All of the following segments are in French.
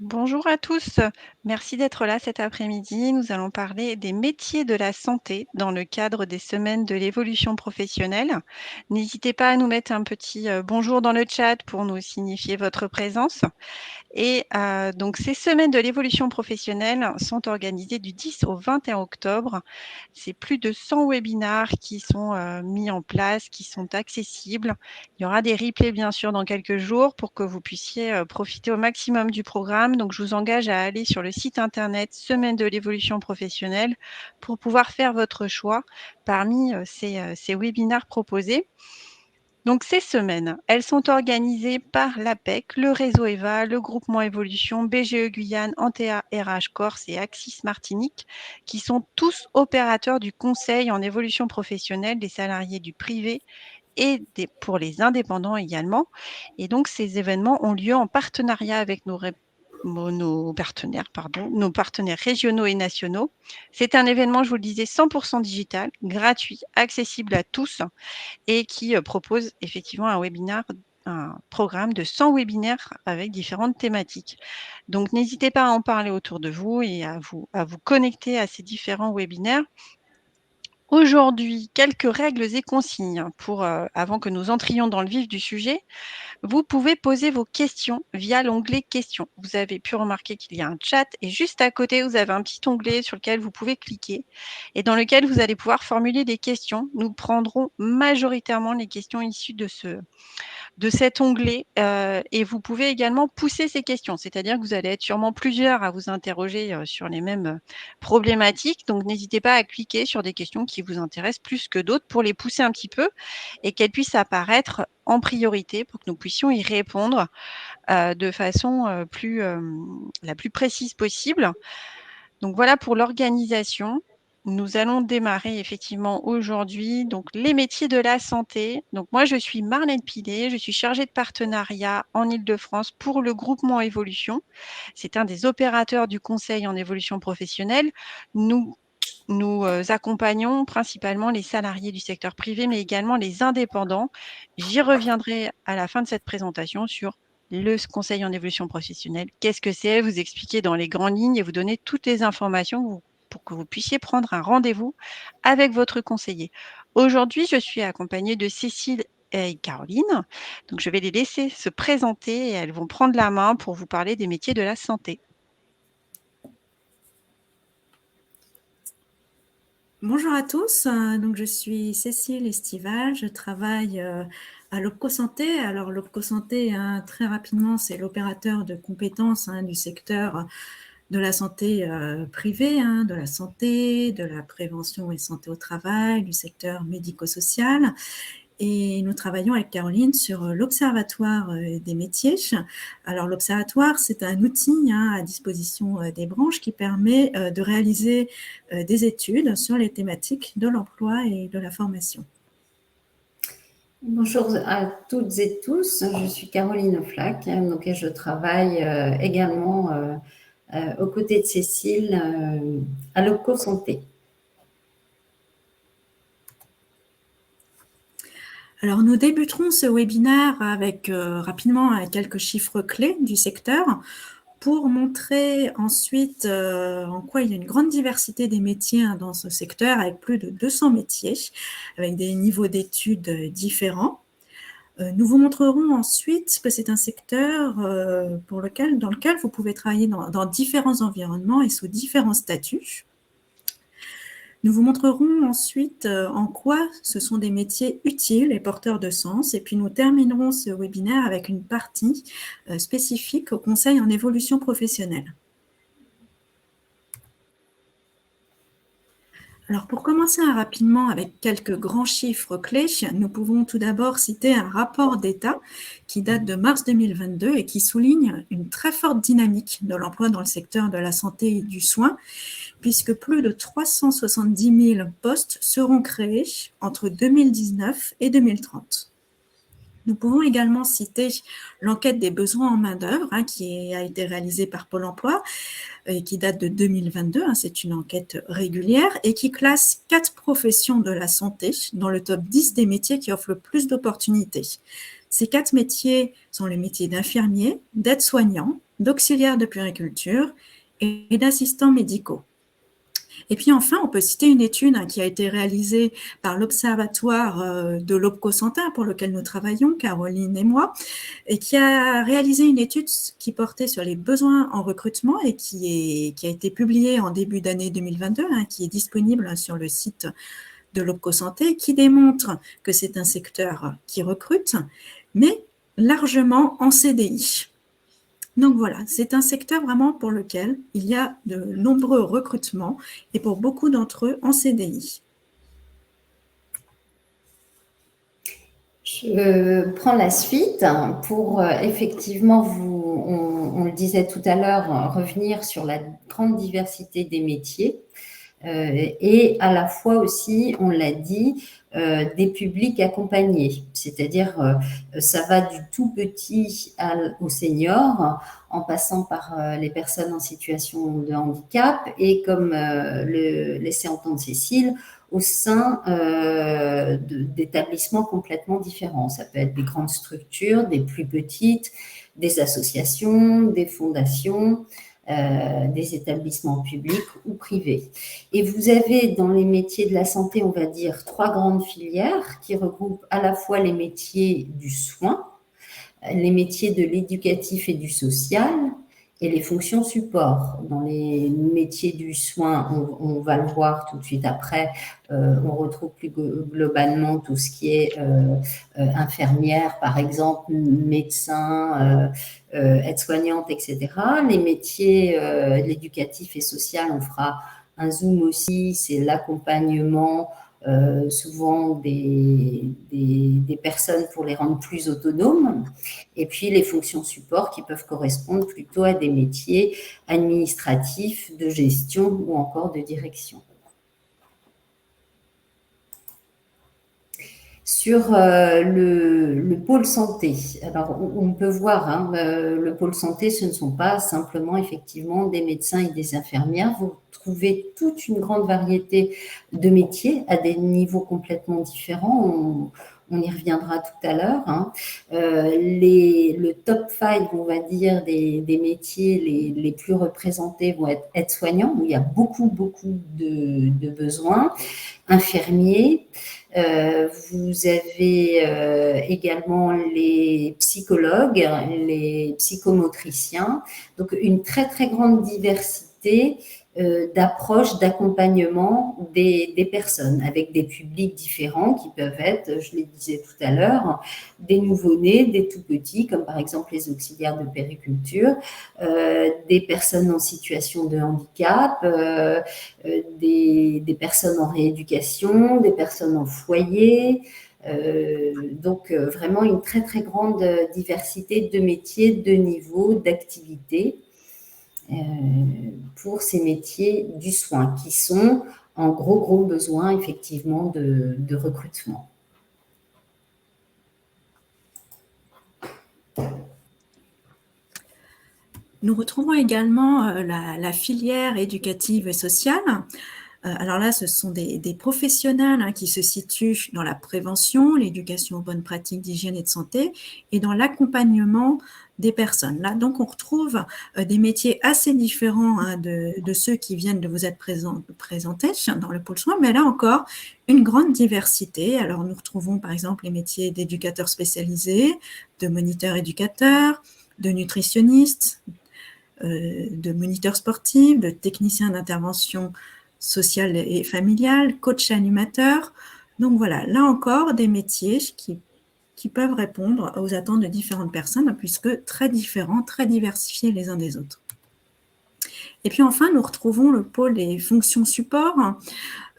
Bonjour à tous, merci d'être là cet après-midi. Nous allons parler des métiers de la santé dans le cadre des semaines de l'évolution professionnelle. N'hésitez pas à nous mettre un petit bonjour dans le chat pour nous signifier votre présence. Et donc ces semaines de l'évolution professionnelle sont organisées du 10 au 21 octobre. C'est plus de 100 webinars qui sont, mis en place, qui sont accessibles. Il y aura des replays bien sûr dans quelques jours pour que vous puissiez, profiter au maximum du programme. Donc je vous engage à aller sur le site internet Semaine de l'évolution professionnelle pour pouvoir faire votre choix parmi, ces webinars proposés. Donc ces semaines, elles sont organisées par l'APEC, le réseau EVA, le groupement Évolution, BGE Guyane, Antea RH Corse et Axis Martinique, qui sont tous opérateurs du conseil en évolution professionnelle des salariés du privé et pour les indépendants également. Et donc ces événements ont lieu en partenariat avec nos partenaires régionaux et nationaux. C'est un événement, je vous le disais, 100% digital, gratuit, accessible à tous et qui propose effectivement un programme de 100 webinaires avec différentes thématiques. Donc n'hésitez pas à en parler autour de vous et à vous connecter à ces différents webinaires. Aujourd'hui, quelques règles et consignes pour, avant que nous entrions dans le vif du sujet. Vous pouvez poser vos questions via l'onglet questions. Vous avez pu remarquer qu'il y a un chat et juste à côté, vous avez un petit onglet sur lequel vous pouvez cliquer et dans lequel vous allez pouvoir formuler des questions. Nous prendrons majoritairement les questions issues de cet onglet et vous pouvez également pousser ces questions. C'est-à-dire que vous allez être sûrement plusieurs à vous interroger sur les mêmes problématiques. Donc, n'hésitez pas à cliquer sur des questions qui vous intéressent plus que d'autres pour les pousser un petit peu et qu'elles puissent apparaître en priorité pour que nous puissions y répondre de façon la plus précise possible. Donc voilà pour l'organisation. Nous allons démarrer effectivement aujourd'hui donc les métiers de la santé. Donc moi je suis Marlène Pilet, je suis chargée de partenariat en Île-de-France pour le groupement Évolution. C'est un des opérateurs du conseil en évolution professionnelle. Nous accompagnons principalement les salariés du secteur privé, mais également les indépendants. J'y reviendrai à la fin de cette présentation sur le conseil en évolution professionnelle. Qu'est-ce que c'est? Vous expliquer dans les grandes lignes et vous donner toutes les informations pour que vous puissiez prendre un rendez-vous avec votre conseiller. Aujourd'hui, je suis accompagnée de Cécile et Caroline. Donc, je vais les laisser se présenter et elles vont prendre la main pour vous parler des métiers de la santé. Bonjour à tous, donc je suis Cécile Estival, je travaille à l'Opco Santé. Alors l'Opco Santé, très rapidement, c'est l'opérateur de compétences du secteur de la santé privée, de la santé, de la prévention et santé au travail, du secteur médico-social. Et nous travaillons avec Caroline sur l'Observatoire des métiers. Alors l'Observatoire, c'est un outil à disposition des branches qui permet de réaliser des études sur les thématiques de l'emploi et de la formation. Bonjour à toutes et tous, je suis Caroline Flack, donc, et je travaille également aux côtés de Cécile à l'Opco Santé. Alors, nous débuterons ce webinaire avec rapidement quelques chiffres clés du secteur pour montrer ensuite en quoi il y a une grande diversité des métiers dans ce secteur avec plus de 200 métiers, avec des niveaux d'études différents. Nous vous montrerons ensuite que c'est un secteur dans lequel vous pouvez travailler dans différents environnements et sous différents statuts. Nous vous montrerons ensuite en quoi ce sont des métiers utiles et porteurs de sens. Et puis nous terminerons ce webinaire avec une partie spécifique au conseil en évolution professionnelle. Alors pour commencer rapidement avec quelques grands chiffres clés, nous pouvons tout d'abord citer un rapport d'État qui date de mars 2022 et qui souligne une très forte dynamique de l'emploi dans le secteur de la santé et du soin, puisque plus de 370 000 postes seront créés entre 2019 et 2030. Nous pouvons également citer l'enquête des besoins en main-d'œuvre qui a été réalisée par Pôle emploi et qui date de 2022. C'est une enquête régulière et qui classe 4 professions de la santé dans le top 10 des métiers qui offrent le plus d'opportunités. Ces 4 métiers sont les métiers d'infirmier, d'aide-soignant, d'auxiliaire de puériculture et d'assistants médicaux. Et puis enfin, on peut citer une étude qui a été réalisée par l'Observatoire de l'Opco-Santin pour lequel nous travaillons, Caroline et moi, et qui a réalisé une étude qui portait sur les besoins en recrutement et qui a été publiée en début d'année 2022, qui est disponible sur le site de l'Opco-Santé, qui démontre que c'est un secteur qui recrute, mais largement en CDI. Donc voilà, c'est un secteur vraiment pour lequel il y a de nombreux recrutements et pour beaucoup d'entre eux en CDI. Je prends la suite pour effectivement, on le disait tout à l'heure, revenir sur la grande diversité des métiers et à la fois aussi, on l'a dit, des publics accompagnés, c'est-à-dire ça va du tout petit au senior en passant par les personnes en situation de handicap et comme le laissait entendre Cécile, au sein d'établissements complètement différents. Ça peut être des grandes structures, des plus petites, des associations, des fondations, des établissements publics ou privés. Et vous avez dans les métiers de la santé, on va dire, 3 grandes filières qui regroupent à la fois les métiers du soin, les métiers de l'éducatif et du social, et les fonctions support. Dans les métiers du soin, on va le voir tout de suite après, on retrouve plus globalement tout ce qui est infirmière, par exemple, médecin, aide-soignante, etc. Les métiers de l'éducatif et social, on fera un zoom aussi, c'est l'accompagnement souvent des personnes pour les rendre plus autonomes, et puis les fonctions support qui peuvent correspondre plutôt à des métiers administratifs, de gestion ou encore de direction. Sur le pôle santé, alors on peut voir, le pôle santé, ce ne sont pas simplement effectivement des médecins et des infirmières. Vous trouvez toute une grande variété de métiers à des niveaux complètement différents. On y reviendra tout à l'heure. Le top 5, on va dire, des métiers les plus représentés vont être aides-soignants, où il y a beaucoup de besoins, infirmiers. Vous avez également les psychologues, les psychomotriciens, donc une très grande diversité d'approches d'accompagnement des personnes avec des publics différents qui peuvent être, je le disais tout à l'heure, des nouveau-nés, des tout-petits, comme par exemple les auxiliaires de puériculture, des personnes en situation de handicap, des personnes en rééducation, des personnes en foyer. Donc vraiment une très grande diversité de métiers, de niveaux, d'activités pour ces métiers du soin qui sont en gros besoin effectivement de recrutement. Nous retrouvons également la filière éducative et sociale. Alors là, ce sont des professionnels qui se situent dans la prévention, l'éducation aux bonnes pratiques d'hygiène et de santé et dans l'accompagnement des personnes. Là, donc, on retrouve des métiers assez différents de ceux qui viennent de vous être présentés dans le pôle soin, mais là encore, une grande diversité. Alors, nous retrouvons par exemple les métiers d'éducateurs spécialisés, de moniteurs éducateurs, de nutritionnistes, de moniteurs sportifs, de techniciens d'intervention sociale et familiale, coach animateur. Donc voilà, là encore, des métiers qui peuvent répondre aux attentes de différentes personnes, puisque très différents, très diversifiés les uns des autres. Et puis enfin, nous retrouvons le pôle des fonctions support.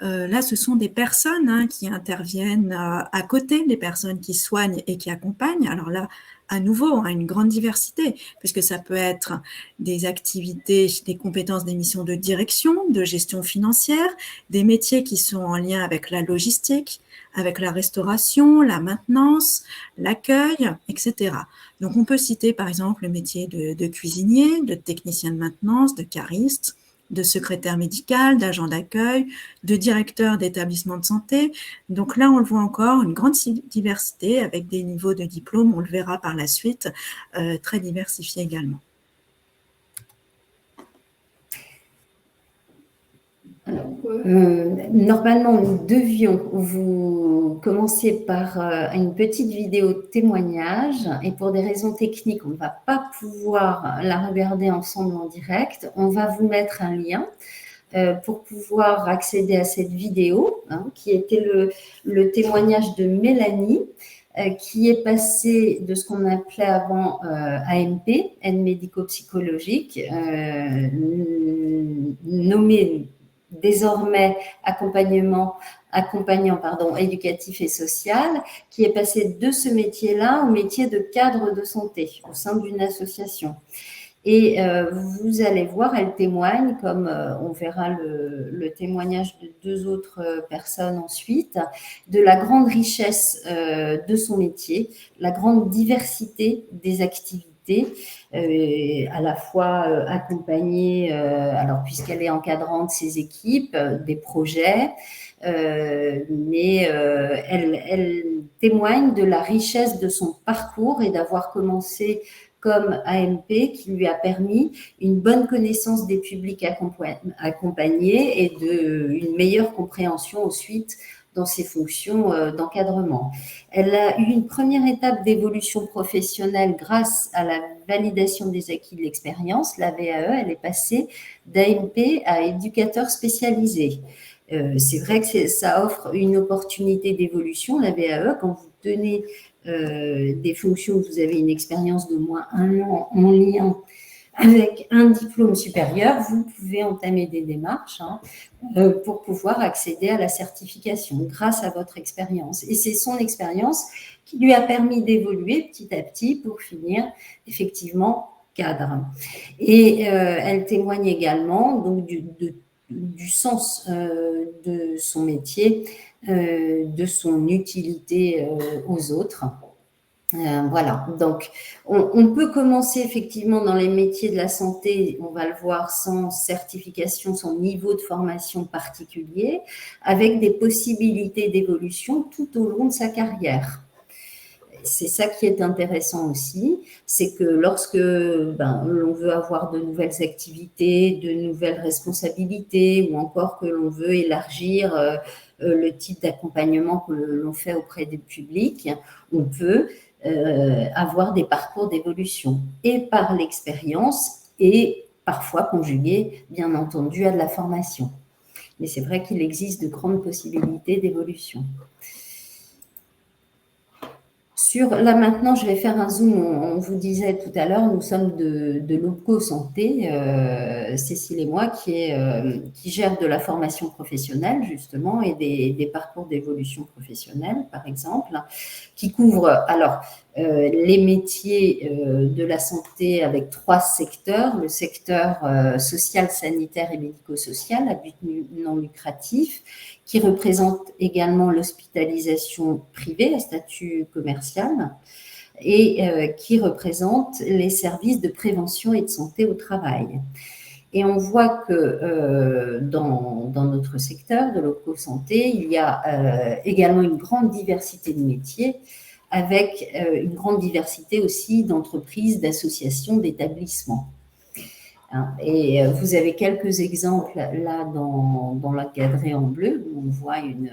Là, ce sont des personnes qui interviennent à côté des personnes qui soignent et qui accompagnent. Alors là, à nouveau une grande diversité, puisque ça peut être des activités, des compétences, des missions de direction, de gestion financière, des métiers qui sont en lien avec la logistique, avec la restauration, la maintenance, l'accueil, etc. Donc, on peut citer par exemple le métier de cuisinier, de technicien de maintenance, de cariste, de secrétaire médical, d'agent d'accueil, de directeur d'établissement de santé. Donc là, on le voit encore, une grande diversité avec des niveaux de diplôme, on le verra par la suite, très diversifiés également. Normalement, nous devions vous commencer par une petite vidéo témoignage et pour des raisons techniques, on ne va pas pouvoir la regarder ensemble en direct. On va vous mettre un lien pour pouvoir accéder à cette vidéo, qui était le témoignage de Mélanie, qui est passée de ce qu'on appelait avant AMP, aide médico-psychologique, nommée désormais accompagnant éducatif et social, qui est passé de ce métier-là au métier de cadre de santé au sein d'une association. Et vous allez voir, elle témoigne, comme on verra le témoignage de 2 autres personnes ensuite, de la grande richesse de son métier, la grande diversité des activités, à la fois accompagnée, alors puisqu'elle est encadrante de ses équipes, des projets, mais elle témoigne de la richesse de son parcours et d'avoir commencé comme AMP qui lui a permis une bonne connaissance des publics accompagnés et une meilleure compréhension ensuite dans ses fonctions d'encadrement. Elle a eu une première étape d'évolution professionnelle grâce à la validation des acquis de l'expérience, la VAE. Elle est passée d'AMP à éducateur spécialisé. C'est vrai que ça offre une opportunité d'évolution, la VAE, quand vous tenez des fonctions où vous avez une expérience de moins 1 an en lien avec un diplôme supérieur, vous pouvez entamer des démarches pour pouvoir accéder à la certification grâce à votre expérience. Et c'est son expérience qui lui a permis d'évoluer petit à petit pour finir effectivement cadre. Et elle témoigne également donc du sens de son métier, de son utilité aux autres. Voilà, donc on peut commencer effectivement dans les métiers de la santé, on va le voir, sans certification, sans niveau de formation particulier, avec des possibilités d'évolution tout au long de sa carrière. C'est ça qui est intéressant aussi, c'est que lorsque l'on veut avoir de nouvelles activités, de nouvelles responsabilités, ou encore que l'on veut élargir le type d'accompagnement que l'on fait auprès des publics, on peut avoir des parcours d'évolution et par l'expérience et parfois conjugué, bien entendu, à de la formation. Mais c'est vrai qu'il existe de grandes possibilités d'évolution. Là maintenant, je vais faire un zoom. On vous disait tout à l'heure, nous sommes de l'OPCO Santé, Cécile et moi, qui gère de la formation professionnelle justement et des parcours d'évolution professionnelle, par exemple, qui couvre alors les métiers de la santé avec 3 secteurs, le secteur social, sanitaire et médico-social à but non lucratif, qui représente également l'hospitalisation privée à statut commercial et qui représente les services de prévention et de santé au travail. Et on voit que dans notre secteur de l'OPCO Santé, il y a également une grande diversité de métiers avec une grande diversité aussi d'entreprises, d'associations, d'établissements. Et vous avez quelques exemples là dans l'encadré en bleu où on voit une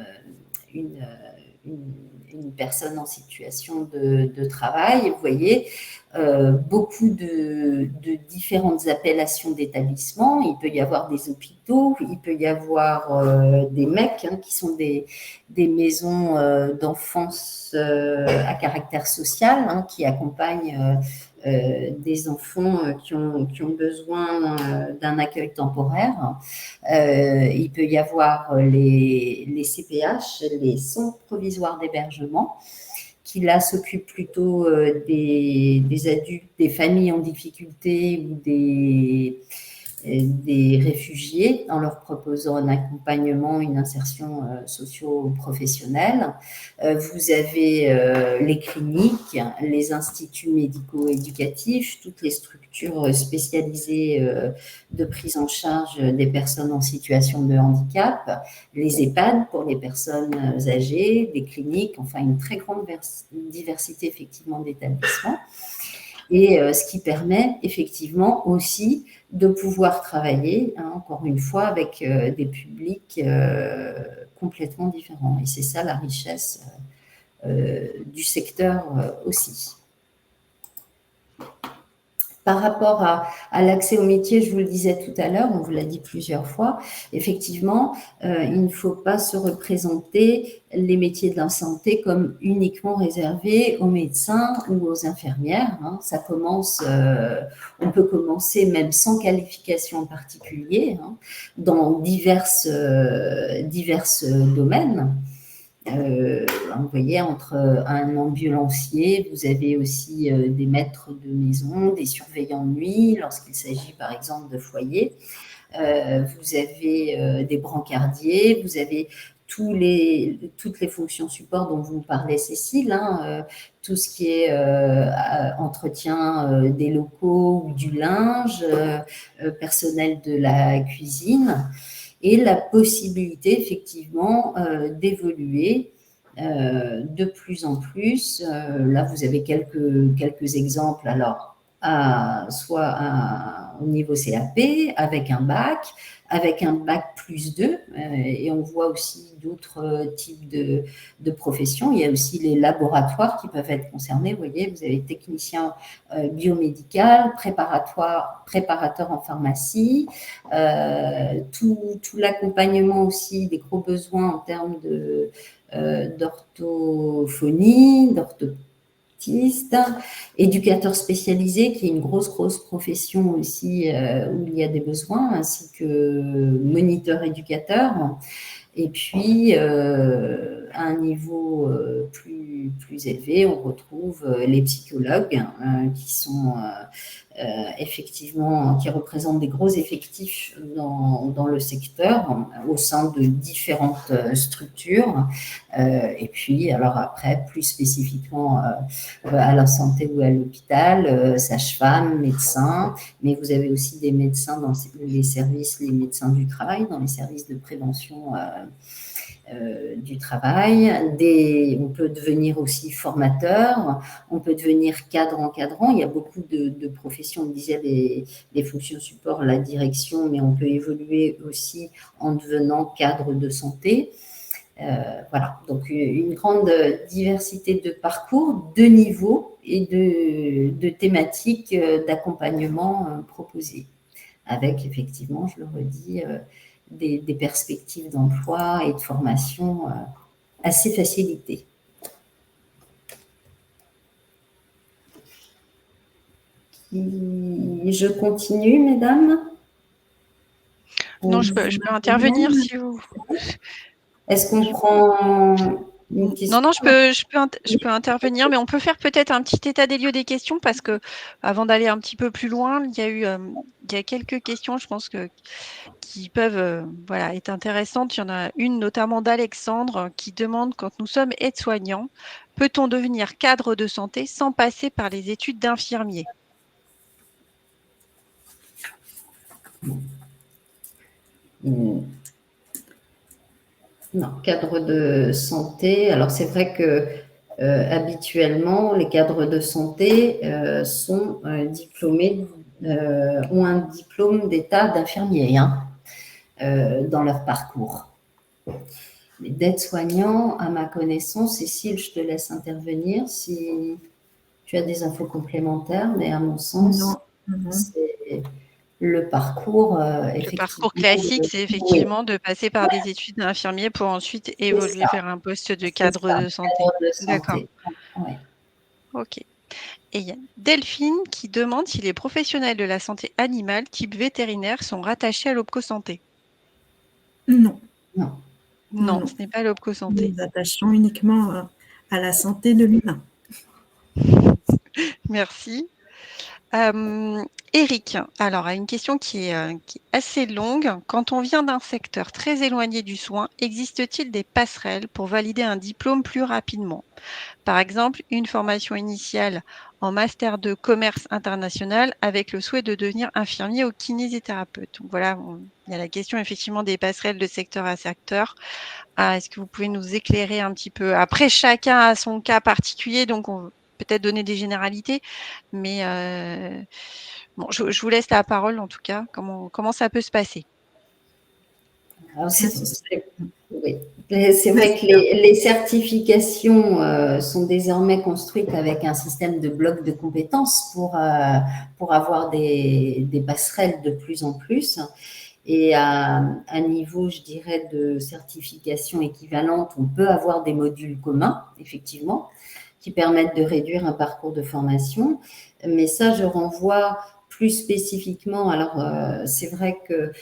personne en situation de travail. Vous voyez beaucoup de différentes appellations d'établissements. Il peut y avoir des hôpitaux, il peut y avoir des MEC qui sont des maisons d'enfance à caractère social qui accompagnent des enfants qui ont besoin d'un accueil temporaire. Il peut y avoir les CPH, les centres provisoires d'hébergement, qui là s'occupe plutôt des adultes, des familles en difficulté ou des réfugiés en leur proposant un accompagnement, une insertion socio-professionnelle. Vous avez les cliniques, les instituts médico-éducatifs, toutes les structures spécialisées de prise en charge des personnes en situation de handicap, les EHPAD pour les personnes âgées, des cliniques, enfin une très grande diversité effectivement d'établissements. Et ce qui permet effectivement aussi de pouvoir travailler, encore une fois, avec des publics complètement différents. Et c'est ça la richesse du secteur aussi. Par rapport à l'accès au métier, je vous le disais tout à l'heure, on vous l'a dit plusieurs fois, effectivement, il ne faut pas se représenter les métiers de la santé comme uniquement réservés aux médecins ou aux infirmières. Ça commence, on peut commencer même sans qualification en particulier, dans divers domaines. Vous voyez, entre un ambulancier, vous avez aussi des maîtres de maison, des surveillants de nuit, lorsqu'il s'agit par exemple de foyers. Vous avez des brancardiers, vous avez toutes les fonctions support dont vous parlez, Cécile, tout ce qui est entretien des locaux ou du linge, personnel de la cuisine. Et la possibilité, effectivement, d'évoluer de plus en plus. Là, vous avez quelques exemples. Alors, soit au niveau CAP, avec un bac +2, et on voit aussi d'autres types de professions. Il y a aussi les laboratoires qui peuvent être concernés. Vous voyez, vous avez technicien biomédical, préparateur en pharmacie, tout l'accompagnement aussi des gros besoins en termes d'orthophonie, éducateur spécialisé, qui est une grosse profession aussi où il y a des besoins, ainsi que moniteur éducateur. Et puis, à un niveau plus élevé, on retrouve les psychologues qui sont effectivement, qui représentent des gros effectifs dans le secteur, au sein de différentes structures. Et puis, alors après, plus spécifiquement à la santé ou à l'hôpital, sage-femme, médecin, mais vous avez aussi des médecins dans les services, les médecins du travail, dans les services de prévention du travail. On peut devenir aussi formateur, on peut devenir encadrant. Il y a beaucoup de professions, on disait les fonctions support, la direction, mais on peut évoluer aussi en devenant cadre de santé. Voilà, donc une grande diversité de parcours, de niveaux et de thématiques d'accompagnement proposées, avec effectivement, je le redis, des perspectives d'emploi et de formation assez facilitées. Je continue, mesdames? Non, je peux intervenir si vous... Est-ce qu'on prend une question? Non, je peux intervenir, mais on peut faire peut-être un petit état des lieux des questions, parce que avant d'aller un petit peu plus loin, il y a quelques questions, je pense qui peuvent être intéressantes. Il y en a une notamment d'Alexandre qui demande: quand nous sommes aides-soignants, peut-on devenir cadre de santé sans passer par les études d'infirmier? Non, cadre de santé. Alors c'est vrai que habituellement, les cadres de santé sont diplômés, ont un diplôme d'état d'infirmier dans leur parcours. Les aides-soignants, à ma connaissance, Cécile, je te laisse intervenir si tu as des infos complémentaires, mais à mon sens, c'est le parcours. Le parcours classique, c'est effectivement de passer par des études d'infirmier pour ensuite évoluer vers un poste de cadre de santé. D'accord. Ouais. Ok. Et il y a Delphine qui demande si les professionnels de la santé animale type vétérinaire sont rattachés à l'OPCO Santé. Non. Non, ce n'est pas l'OPCO Santé. Nous attachons uniquement à la santé de l'humain. Merci. Eric, alors, a une question qui est assez longue. Quand on vient d'un secteur très éloigné du soin, existe-t-il des passerelles pour valider un diplôme plus rapidement? Par exemple, une formation initiale en master de commerce international avec le souhait de devenir infirmier ou kinésithérapeute. Donc voilà, il y a la question effectivement des passerelles de secteur à secteur. Est-ce que vous pouvez nous éclairer un petit peu? Après, chacun a son cas particulier, donc on peut-être donner des généralités, mais bon, je vous laisse la parole en tout cas. Comment ça peut se passer? Alors, oui. C'est vrai que les certifications sont désormais construites avec un système de blocs de compétences pour avoir des passerelles de plus en plus. Et à un niveau, je dirais, de certification équivalente, on peut avoir des modules communs, effectivement, qui permettent de réduire un parcours de formation. Mais ça, je renvoie plus spécifiquement, alors c'est vrai que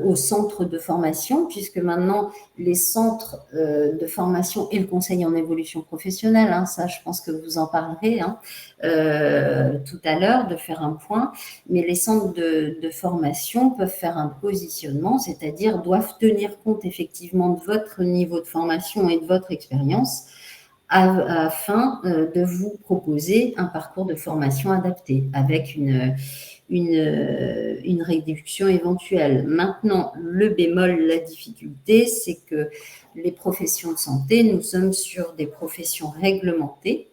aux centres de formation, puisque maintenant les centres de formation et le conseil en évolution professionnelle, hein, ça je pense que vous en parlerez tout à l'heure, de faire un point, mais les centres de formation peuvent faire un positionnement, c'est-à-dire doivent tenir compte effectivement de votre niveau de formation et de votre expérience afin de vous proposer un parcours de formation adapté avec une réduction éventuelle. Maintenant, le bémol, la difficulté, c'est que les professions de santé, nous sommes sur des professions réglementées,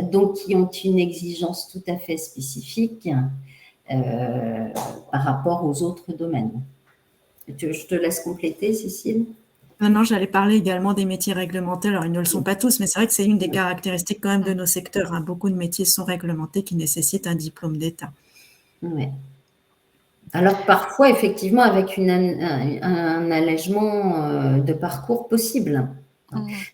donc qui ont une exigence tout à fait spécifique par rapport aux autres domaines. Je te laisse compléter, Cécile. Non, j'allais parler également des métiers réglementés. Alors, ils ne le sont pas tous, mais c'est vrai que c'est une des caractéristiques quand même de nos secteurs, hein. Beaucoup de métiers sont réglementés qui nécessitent un diplôme d'État. Ouais. Alors, parfois, effectivement, avec un allègement de parcours possible.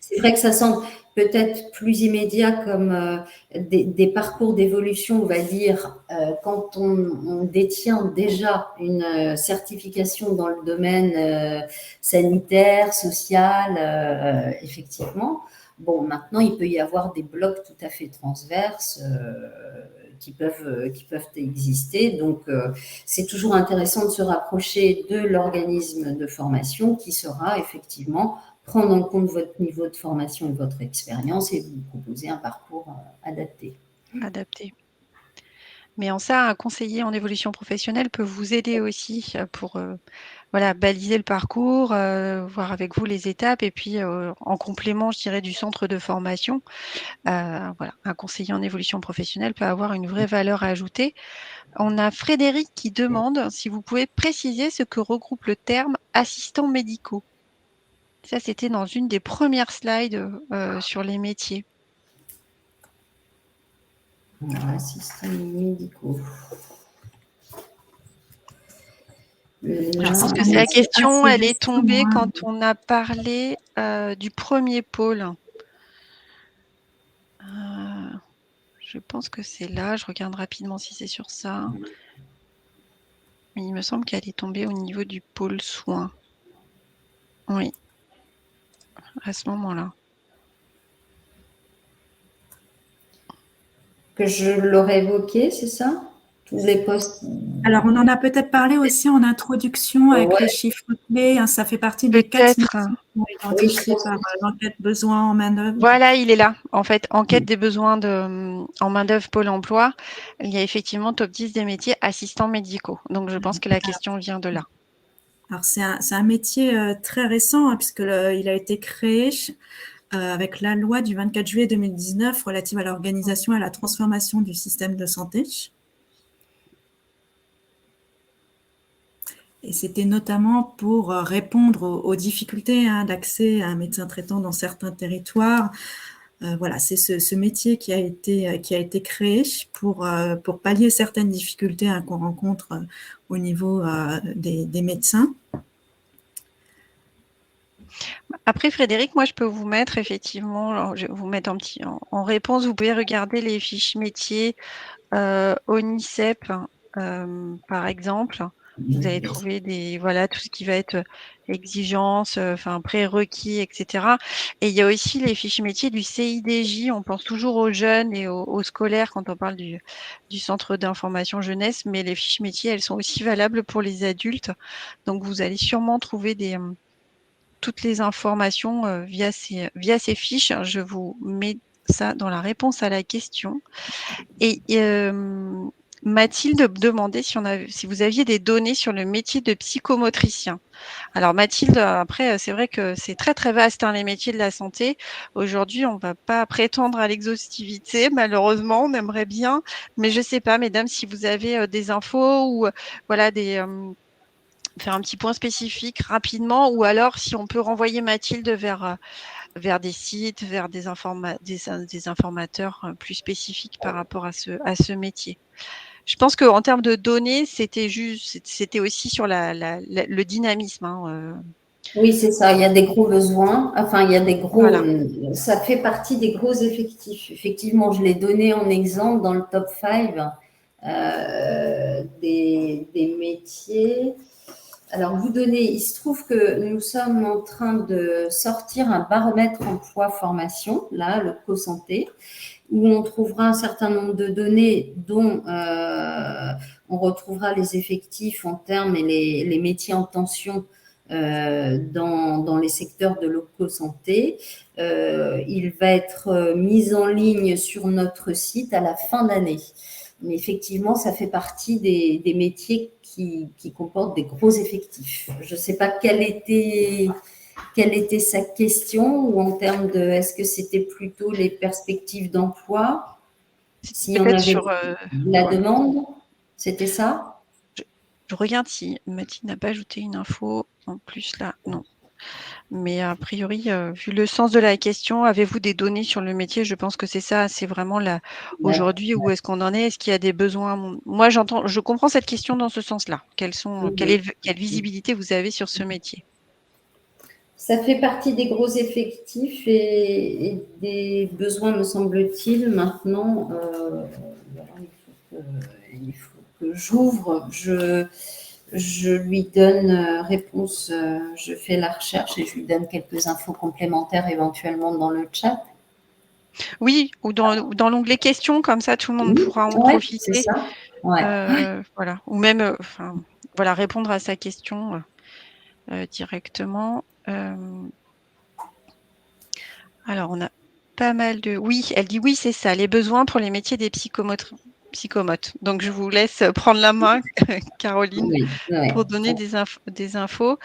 C'est vrai que ça semble peut-être plus immédiat comme des parcours d'évolution, on va dire, quand on détient déjà une certification dans le domaine sanitaire, social, effectivement. Bon, maintenant, il peut y avoir des blocs tout à fait transverses qui peuvent exister. Donc, c'est toujours intéressant de se rapprocher de l'organisme de formation qui sera effectivement prendre en compte votre niveau de formation et votre expérience et vous proposer un parcours adapté. Adapté. Mais en ça, un conseiller en évolution professionnelle peut vous aider aussi pour voilà, baliser le parcours, voir avec vous les étapes et puis en complément, je dirais, du centre de formation, voilà, un conseiller en évolution professionnelle peut avoir une vraie valeur ajoutée. On a Frédéric qui demande si vous pouvez préciser ce que regroupe le terme assistants médicaux. Ça, c'était dans une des premières slides sur les métiers. Alors, assistants médicaux. Je pense que c'est la question, elle est tombée quand on a parlé du premier pôle. Je pense que c'est là, je regarde rapidement si c'est sur ça. Mais il me semble qu'elle est tombée au niveau du pôle soins. Oui, à ce moment-là. Que je l'aurais évoqué, c'est ça? Tous les postes. Alors, on en a peut-être parlé aussi en introduction avec les chiffres clés. Hein, ça fait partie des 4 métiers qui sont identifiés par l'enquête besoin en main-d'œuvre. Voilà, il est là. En fait, enquête des besoins en main-d'œuvre Pôle emploi. Il y a effectivement top 10 des métiers assistants médicaux. Donc, je pense que la question vient de là. Alors, c'est un métier très récent, hein, puisqu'il a été créé avec la loi du 24 juillet 2019 relative à l'organisation et à la transformation du système de santé. Et c'était notamment pour répondre aux difficultés d'accès à un médecin traitant dans certains territoires. Voilà, c'est ce métier qui a été créé pour pallier certaines difficultés qu'on rencontre au niveau des médecins. Après, Frédéric, moi, je peux vous mettre effectivement, je vais vous mettre en réponse, vous pouvez regarder les fiches métiers ONICEP, par exemple. Vous allez trouver voilà, tout ce qui va être exigence, prérequis, etc. Et il y a aussi les fiches métiers du CIDJ. On pense toujours aux jeunes et aux scolaires quand on parle du centre d'information jeunesse, mais les fiches métiers, elles sont aussi valables pour les adultes. Donc, vous allez sûrement trouver toutes les informations via ces fiches. Je vous mets ça dans la réponse à la question. Et Mathilde demandait si vous aviez des données sur le métier de psychomotricien. Alors Mathilde, après, c'est vrai que c'est très très vaste, les métiers de la santé. Aujourd'hui, on ne va pas prétendre à l'exhaustivité, malheureusement, on aimerait bien, mais je ne sais pas, mesdames, si vous avez des infos ou voilà, faire un petit point spécifique rapidement, ou alors si on peut renvoyer Mathilde vers des sites, vers des informateurs plus spécifiques par rapport à ce métier. Je pense qu'en termes de données, c'était aussi sur le dynamisme. Oui, c'est ça. Il y a des gros besoins. Enfin, il y a des gros. Voilà. Ça fait partie des gros effectifs. Effectivement, je l'ai donné en exemple dans le top 5 des métiers. Alors, il se trouve que nous sommes en train de sortir un baromètre emploi-formation, là, le co-santé, où on trouvera un certain nombre de données dont on retrouvera les effectifs en termes et les métiers en tension dans les secteurs de l'eco-santé. Il va être mis en ligne sur notre site à la fin d'année. Mais effectivement, ça fait partie des métiers qui comportent des gros effectifs. Je ne sais pas quelle était sa question, ou en termes de est-ce que c'était plutôt les perspectives d'emploi, si on Peut-être avait sur la voilà. demande, c'était ça? Je regarde si Mathilde n'a pas ajouté une info en plus là, non. Mais a priori, vu le sens de la question, avez-vous des données sur le métier? Je pense que c'est ça, c'est vraiment aujourd'hui, où est-ce qu'on en est? Est-ce qu'il y a des besoins? Moi, je comprends cette question dans ce sens-là. Quelle visibilité vous avez sur ce métier? Ça fait partie des gros effectifs et des besoins, me semble-t-il. Maintenant, il faut que j'ouvre. Je lui donne réponse, je fais la recherche et je lui donne quelques infos complémentaires éventuellement dans le chat. Oui, ou dans l'onglet questions, comme ça tout le monde pourra en Ouais, c'est profiter. ça. Ouais. Voilà. Ou même voilà, répondre à sa question directement. Alors, on a pas mal de... Oui, elle dit oui, c'est ça, les besoins pour les métiers des psychomotes. Donc, je vous laisse prendre la main, Caroline, Oui, ouais. pour donner des infos.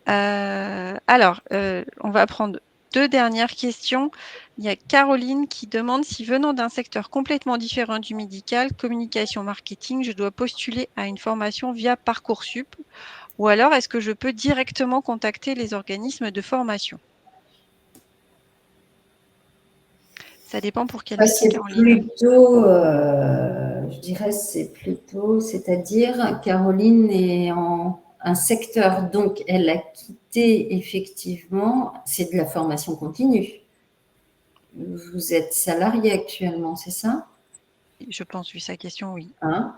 Alors, on va prendre 2 dernières questions. Il y a Caroline qui demande si, venant d'un secteur complètement différent du médical, communication, marketing, je dois postuler à une formation via Parcoursup, ou alors est-ce que je peux directement contacter les organismes de formation? Ça dépend pour quel métier, C'est Caroline. plutôt, je dirais, c'est-à-dire, Caroline est en un secteur, donc elle a quitté effectivement, c'est de la formation continue. Vous êtes salarié actuellement, c'est ça? Je pense, vu sa question, oui. Hein?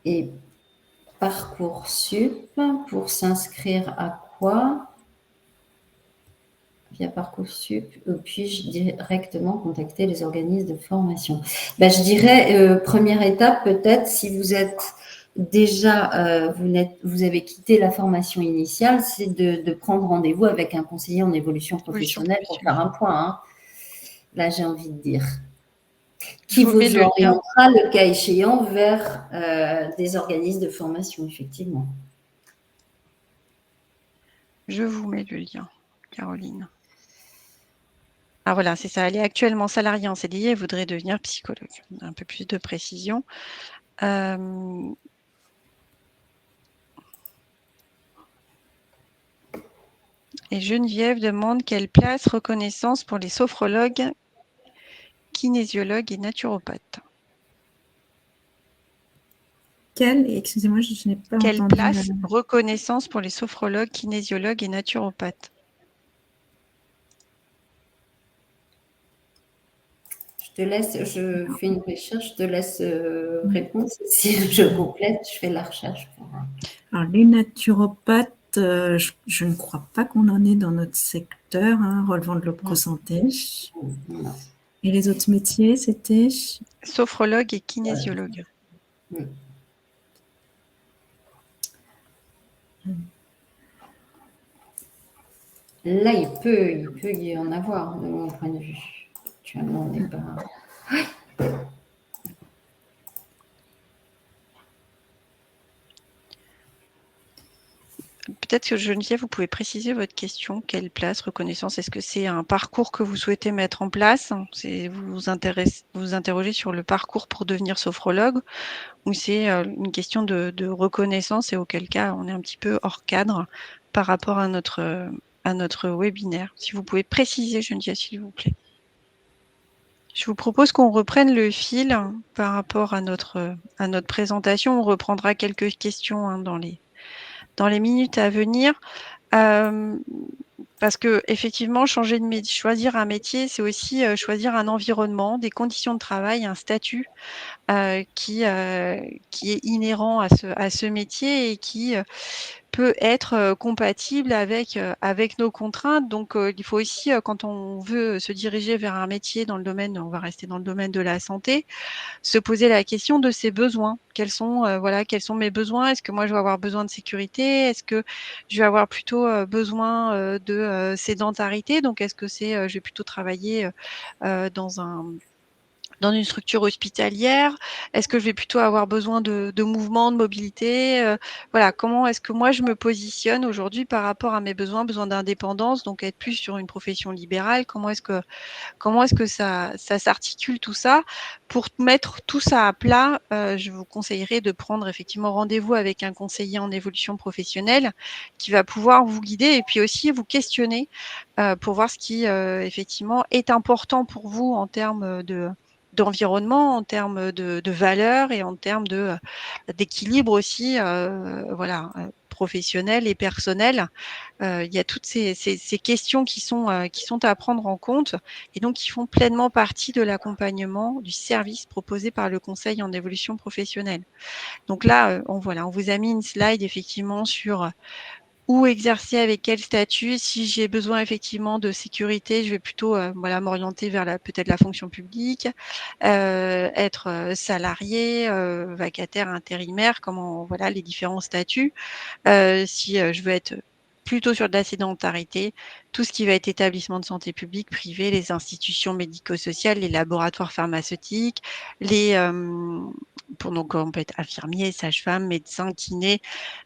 Et Parcoursup, pour s'inscrire à quoi? Via Parcoursup, puis-je directement contacter les organismes de formation? Je dirais, première étape, peut-être, si vous êtes déjà, vous avez quitté la formation initiale, c'est de prendre rendez-vous avec un conseiller en évolution professionnelle pour faire un point. Hein. Là, j'ai envie de dire. Je Qui vous mets vous le lien. orientera, le cas échéant, vers des organismes de formation, effectivement. Je vous mets le lien, Caroline. Ah voilà, c'est ça. Elle est actuellement salariée en CDI et voudrait devenir psychologue. Un peu plus de précision. Et Geneviève demande quelle place reconnaissance pour les sophrologues, kinésiologues et naturopathes. Excusez-moi, je n'ai pas Quelle entendu. place reconnaissance pour les sophrologues, kinésiologues et naturopathes? Je te laisse, je fais une recherche, je te laisse répondre. Si je complète, je fais la recherche. Alors, les naturopathes, je ne crois pas qu'on en ait dans notre secteur, hein, relevant de l'OPCO-santé. Non. Et les autres métiers, c'était Sophrologue et kinésiologue. Là, il peut y en avoir, de mon point de vue. Actuellement, on n'est pas... Peut-être que Geneviève, vous pouvez préciser votre question. Quelle place, reconnaissance? Est-ce que c'est un parcours que vous souhaitez mettre en place? Vous vous interrogez sur le parcours pour devenir sophrologue, ou c'est une question de reconnaissance, et auquel cas on est un petit peu hors cadre par rapport à notre webinaire? Si vous pouvez préciser, Geneviève, s'il vous plaît. Je vous propose qu'on reprenne le fil par rapport à notre présentation. On reprendra quelques questions, hein, dans les minutes à venir. Parce que effectivement, choisir un métier, c'est aussi choisir un environnement, des conditions de travail, un statut qui est inhérent à ce métier, et qui peut être compatible avec nos contraintes. Donc, il faut aussi, quand on veut se diriger vers un métier dans le domaine, on va rester dans le domaine de la santé, se poser la question de ses besoins. Quels sont mes besoins? Est-ce que moi, je vais avoir besoin de sécurité? Est-ce que je vais avoir plutôt besoin de sédentarité? Donc, est-ce que je vais plutôt travailler dans une structure hospitalière? Est-ce que je vais plutôt avoir besoin de mouvement, de mobilité? Voilà, comment est-ce que moi je me positionne aujourd'hui par rapport à mes besoins d'indépendance, donc être plus sur une profession libérale? Comment est-ce que ça s'articule tout ça? Pour mettre tout ça à plat, je vous conseillerais de prendre effectivement rendez-vous avec un conseiller en évolution professionnelle qui va pouvoir vous guider, et puis aussi vous questionner pour voir ce qui effectivement est important pour vous en termes d'environnement, en termes de valeurs, et en termes d'équilibre aussi, professionnel et personnel. Il y a toutes ces questions qui sont à prendre en compte, et donc qui font pleinement partie de l'accompagnement du service proposé par le conseil en évolution professionnelle. Donc là, on vous a mis une slide effectivement sur où exercer, avec quel statut. Si j'ai besoin effectivement de sécurité, je vais plutôt m'orienter vers peut-être la fonction publique, être salarié, vacataire, intérimaire, les différents statuts. Si je veux être plutôt sur de la sédentarité, tout ce qui va être établissement de santé publique, privé, les institutions médico-sociales, les laboratoires pharmaceutiques, donc on peut être infirmier, sage-femme, médecin, kiné,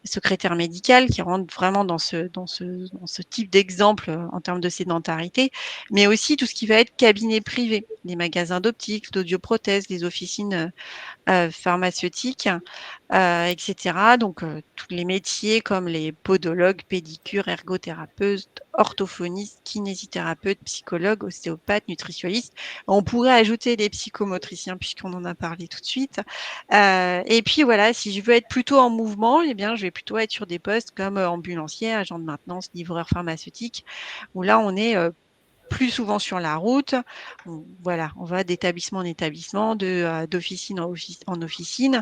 secrétaire médical, qui rentrent vraiment dans ce type d'exemple en termes de sédentarité, mais aussi tout ce qui va être cabinet privé, les magasins d'optique, d'audioprothèses, les officines pharmaceutiques, etc. Donc, tous les métiers comme les podologues, pédicures, ergothérapeutes, orthophonistes, kinésithérapeutes, psychologues, ostéopathes, nutritionnistes. On pourrait ajouter les psychomotriciens, puisqu'on en a parlé tout de suite. Et puis voilà, si je veux être plutôt en mouvement, eh bien, je vais plutôt être sur des postes comme ambulancier, agent de maintenance, livreur pharmaceutique, où là, on est plus souvent sur la route. On va d'établissement en établissement, d'officine en officine,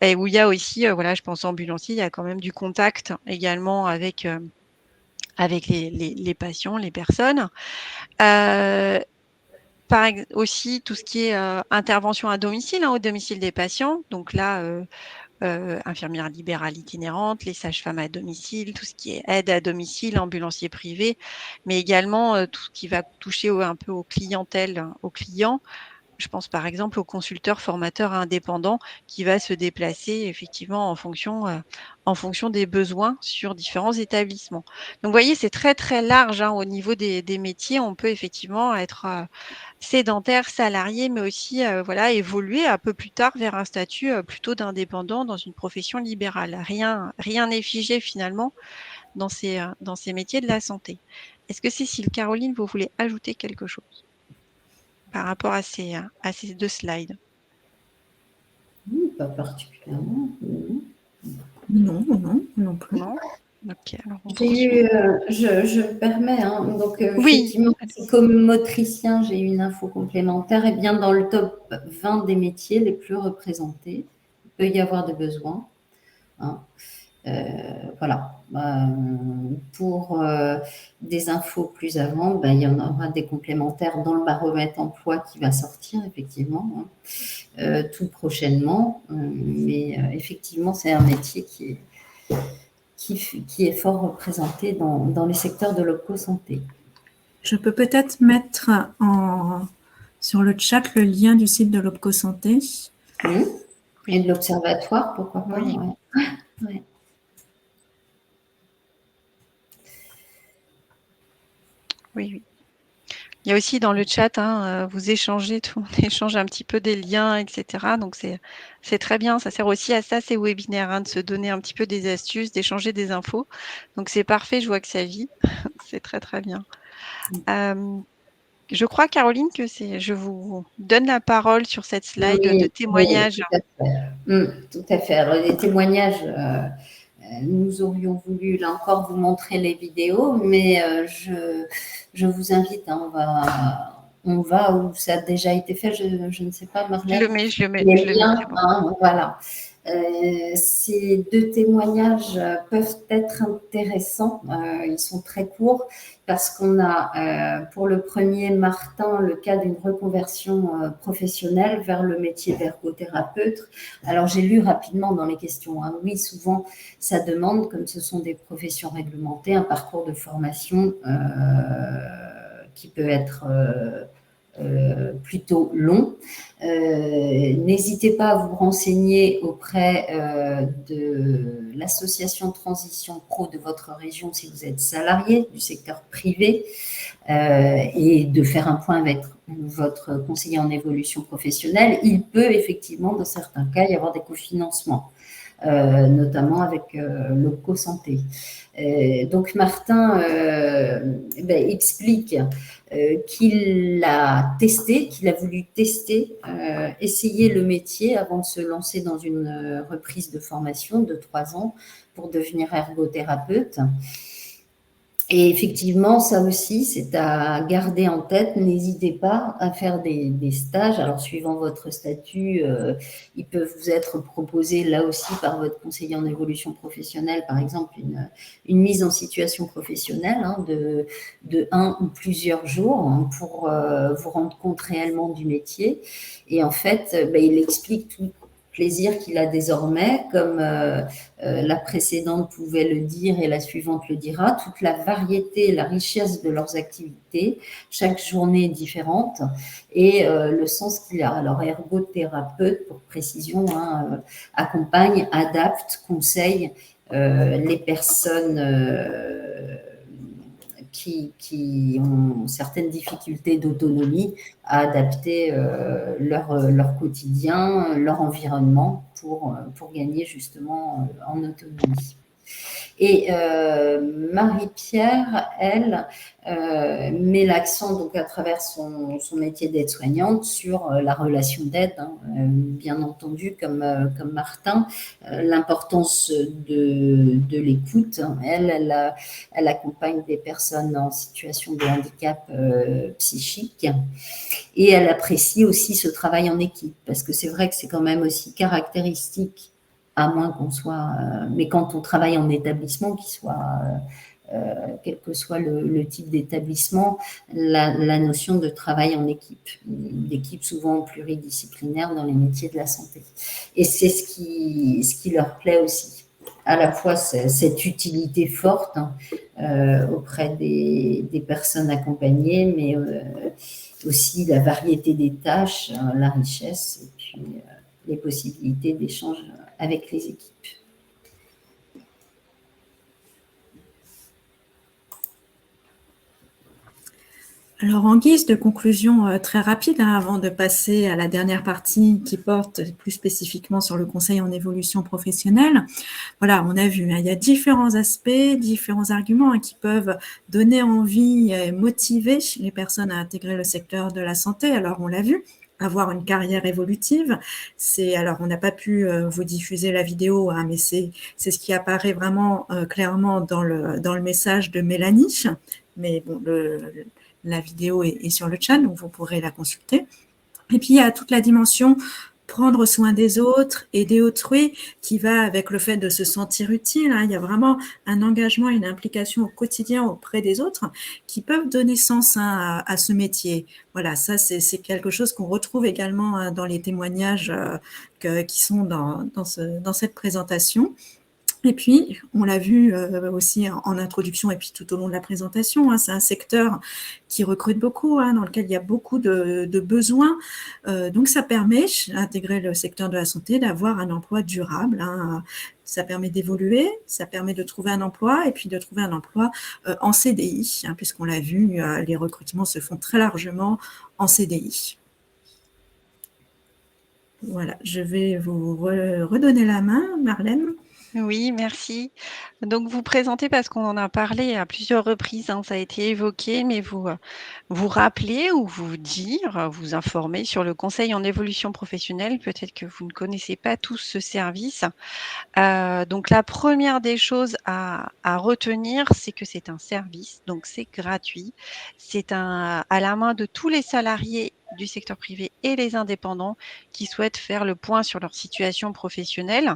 et où il y a aussi, je pense ambulancier, il y a quand même du contact également avec les patients, les personnes. Aussi tout ce qui est intervention à domicile, au domicile des patients. Donc là, infirmière libérale itinérante, les sages-femmes à domicile, tout ce qui est aide à domicile, ambulancier privé, mais également tout ce qui va toucher un peu aux clientèles, aux clients. Je pense par exemple au consulteur formateur indépendant qui va se déplacer effectivement en fonction des besoins sur différents établissements. Donc vous voyez, c'est très très large, au niveau des métiers. On peut effectivement être sédentaire, salarié, mais aussi évoluer un peu plus tard vers un statut plutôt d'indépendant dans une profession libérale. Rien n'est figé finalement dans ces métiers de la santé. Est-ce que Cécile, Caroline, vous voulez ajouter quelque chose par rapport à ces 2 slides? Pas particulièrement. Non plus. Non. Ok, alors on J'ai poursuit. eu, je me permets, hein, donc Oui, effectivement, psychomotricien, j'ai eu une info complémentaire. Et bien dans le top 20 des métiers les plus représentés, il peut y avoir des besoins. Hein. Voilà. Pour des infos plus avant, ben, il y en aura des complémentaires dans le baromètre emploi qui va sortir, effectivement, hein, tout prochainement. Mais effectivement, c'est un métier qui est fort représenté dans les secteurs de l'opco-santé. Je peux peut-être mettre sur le chat le lien du site de l'Opco-Santé. Mmh. oui, Et de l'observatoire, pourquoi pas, oui, ouais. Ouais. oui, oui. Il y a aussi dans le chat, hein, vous échangez, tout le monde échange un petit peu des liens, etc. Donc c'est très bien. Ça sert aussi à ça, ces webinaires, hein, de se donner un petit peu des astuces, d'échanger des infos. Donc c'est parfait, je vois que ça vit. C'est très, très bien. Je crois, Caroline, que je vous donne la parole sur cette slide de Oui, oui, témoignages. tout à fait. Tout à fait. Alors, les témoignages, nous aurions voulu, là encore, vous montrer les vidéos, mais je vous invite, hein, on va où ça a déjà été fait, je ne sais pas, Je le Marlène, mets, je le mets, je les le liens, mettrai. Bon. hein, voilà. Ces deux témoignages peuvent être intéressants. Ils sont très courts parce qu'on a, pour le premier, Martin, le cas d'une reconversion professionnelle vers le métier d'ergothérapeute. Alors, j'ai lu rapidement dans les questions. Hein, oui, souvent, ça demande, comme ce sont des professions réglementées, un parcours de formation qui peut être plutôt long. N'hésitez pas à vous renseigner auprès de l'association Transition Pro de votre région si vous êtes salarié du secteur privé et de faire un point avec votre conseiller en évolution professionnelle. Il peut effectivement, dans certains cas, y avoir des cofinancements. Notamment avec l'Opco-Santé. Donc Martin explique qu'il a testé, qu'il a voulu tester, essayer le métier avant de se lancer dans une reprise de formation de 3 ans pour devenir ergothérapeute. Et effectivement, ça aussi, c'est à garder en tête. N'hésitez pas à faire des stages. Alors, suivant votre statut, ils peuvent vous être proposés là aussi par votre conseiller en évolution professionnelle, par exemple, une mise en situation professionnelle hein, de 1 ou plusieurs jours hein, pour vous rendre compte réellement du métier. Et en fait, il explique tout plaisir qu'il a désormais, comme la précédente pouvait le dire et la suivante le dira, toute la variété et la richesse de leurs activités, chaque journée est différente, et le sens qu'il a. Alors, ergothérapeute, pour précision, hein, accompagne, adapte, conseille les personnes qui ont certaines difficultés d'autonomie à adapter leur quotidien, leur environnement pour gagner justement en autonomie. Et Marie-Pierre, elle, met l'accent donc à travers son métier d'aide-soignante sur la relation d'aide, hein, bien entendu, comme Martin, l'importance de l'écoute. Hein. Elle accompagne des personnes en situation de handicap psychique et elle apprécie aussi ce travail en équipe parce que c'est vrai que c'est quand même aussi caractéristique à moins qu'on soit, mais quand on travaille en établissement, qu'il soit, quel que soit le type d'établissement, la notion de travail en équipe, d'équipe souvent pluridisciplinaire dans les métiers de la santé. Et c'est ce qui leur plaît aussi. À la fois cette utilité forte hein, auprès des personnes accompagnées, mais aussi la variété des tâches, la richesse et puis les possibilités d'échange avec les équipes. Alors, en guise de conclusion très rapide, hein, avant de passer à la dernière partie qui porte plus spécifiquement sur le conseil en évolution professionnelle, voilà, on a vu, hein, il y a différents aspects, différents arguments hein, qui peuvent donner envie et motiver les personnes à intégrer le secteur de la santé. Alors, on l'a vu, avoir une carrière évolutive. Alors, on n'a pas pu vous diffuser la vidéo, hein, mais c'est ce qui apparaît vraiment clairement dans le message de Mélanie. Mais bon, la vidéo est sur le chat, donc vous pourrez la consulter. Et puis, il y a toute la dimension prendre soin des autres, aider autrui, qui va avec le fait de se sentir utile. Hein. Il y a vraiment un engagement, une implication au quotidien auprès des autres qui peuvent donner sens, hein, à ce métier. Voilà, ça, c'est quelque chose qu'on retrouve également, hein, dans les témoignages qui sont dans cette présentation. Et puis, on l'a vu aussi en introduction et puis tout au long de la présentation, hein, c'est un secteur qui recrute beaucoup, hein, dans lequel il y a beaucoup de besoins. Donc, ça permet, d'intégrer le secteur de la santé, d'avoir un emploi durable. Hein. Ça permet d'évoluer, ça permet de trouver un emploi et puis de trouver un emploi en CDI, hein, puisqu'on l'a vu, les recrutements se font très largement en CDI. Voilà, je vais vous redonner la main, Marlène. Oui, merci. Donc, vous présentez, parce qu'on en a parlé à plusieurs reprises, hein, ça a été évoqué, mais vous rappeler ou vous dire, vous informer sur le conseil en évolution professionnelle. Peut-être que vous ne connaissez pas tous ce service. Donc, la première des choses à retenir, c'est que c'est un service, donc c'est gratuit. C'est à la main de tous les salariés du secteur privé et les indépendants qui souhaitent faire le point sur leur situation professionnelle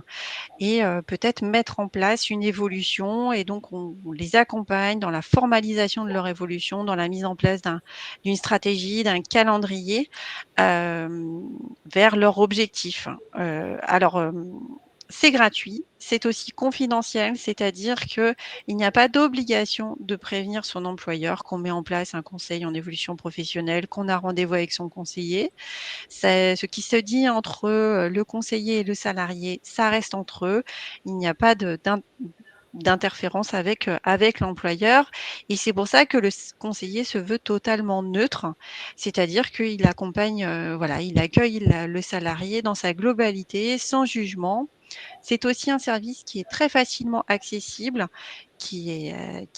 et peut-être mettre en place une évolution. Et donc, on les accompagne dans la formalisation de leur évolution, dans la mise en place d'une stratégie, d'un calendrier vers leur objectif. Alors, c'est gratuit, c'est aussi confidentiel, c'est-à-dire qu'il n'y a pas d'obligation de prévenir son employeur qu'on met en place un conseil en évolution professionnelle, qu'on a rendez-vous avec son conseiller. Ce qui se dit entre le conseiller et le salarié, ça reste entre eux. Il n'y a pas d'interférence avec l'employeur, et c'est pour ça que le conseiller se veut totalement neutre, c'est-à-dire qu'il accompagne, voilà, il accueille le salarié dans sa globalité, sans jugement. C'est aussi un service qui est très facilement accessible, qui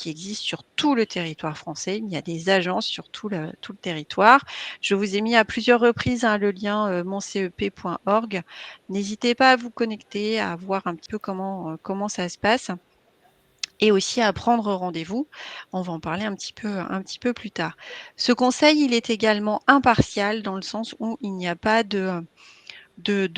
existe sur tout le territoire français. Il y a des agences sur tout le territoire. Je vous ai mis à plusieurs reprises, hein, le lien moncep.org. N'hésitez pas à vous connecter, à voir un petit peu comment ça se passe, et aussi à prendre rendez-vous. On va en parler un petit peu plus tard. Ce conseil, il est également impartial, dans le sens où il n'y a pas de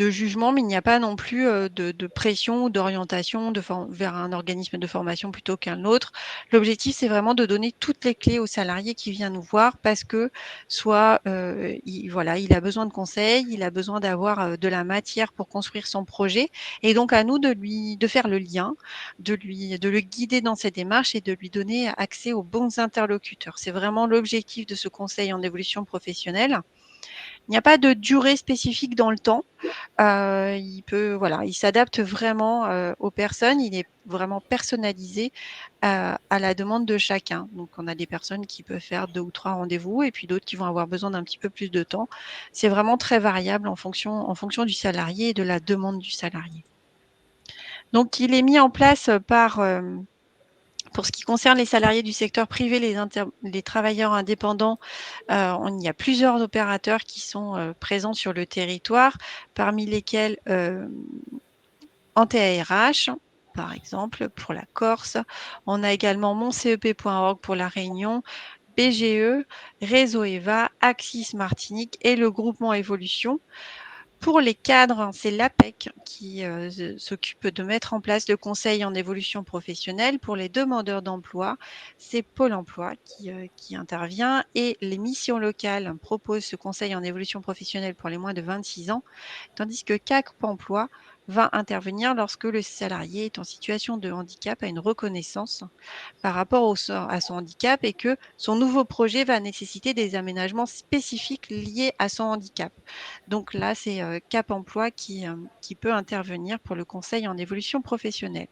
jugement, mais il n'y a pas non plus de pression ou d'orientation vers un organisme de formation plutôt qu'un autre. L'objectif, c'est vraiment de donner toutes les clés au salarié qui vient nous voir, parce que soit il a besoin de conseils, il a besoin d'avoir de la matière pour construire son projet, et donc à nous de faire le lien, de le guider dans ses démarches et de lui donner accès aux bons interlocuteurs. C'est vraiment l'objectif de ce conseil en évolution professionnelle. Il n'y a pas de durée spécifique dans le temps. Il s'adapte vraiment aux personnes. Il est vraiment personnalisé à la demande de chacun. Donc, on a des personnes qui peuvent faire 2 ou 3 rendez-vous, et puis d'autres qui vont avoir besoin d'un petit peu plus de temps. C'est vraiment très variable en fonction du salarié et de la demande du salarié. Donc, il est mis en place pour ce qui concerne les salariés du secteur privé, les travailleurs indépendants, il y a plusieurs opérateurs qui sont présents sur le territoire, parmi lesquels Antea-RH, par exemple, pour la Corse. On a également moncep.org pour la Réunion, BGE, Réseau EVA, Axis Martinique et le groupement Évolution. Pour les cadres, c'est l'APEC qui s'occupe de mettre en place le conseil en évolution professionnelle. Pour les demandeurs d'emploi, c'est Pôle emploi qui intervient, et les missions locales proposent ce conseil en évolution professionnelle pour les moins de 26 ans, tandis que CAC emploi va intervenir lorsque le salarié est en situation de handicap, a une reconnaissance par rapport à son handicap, et que son nouveau projet va nécessiter des aménagements spécifiques liés à son handicap. Donc là, c'est Cap Emploi qui peut intervenir pour le conseil en évolution professionnelle.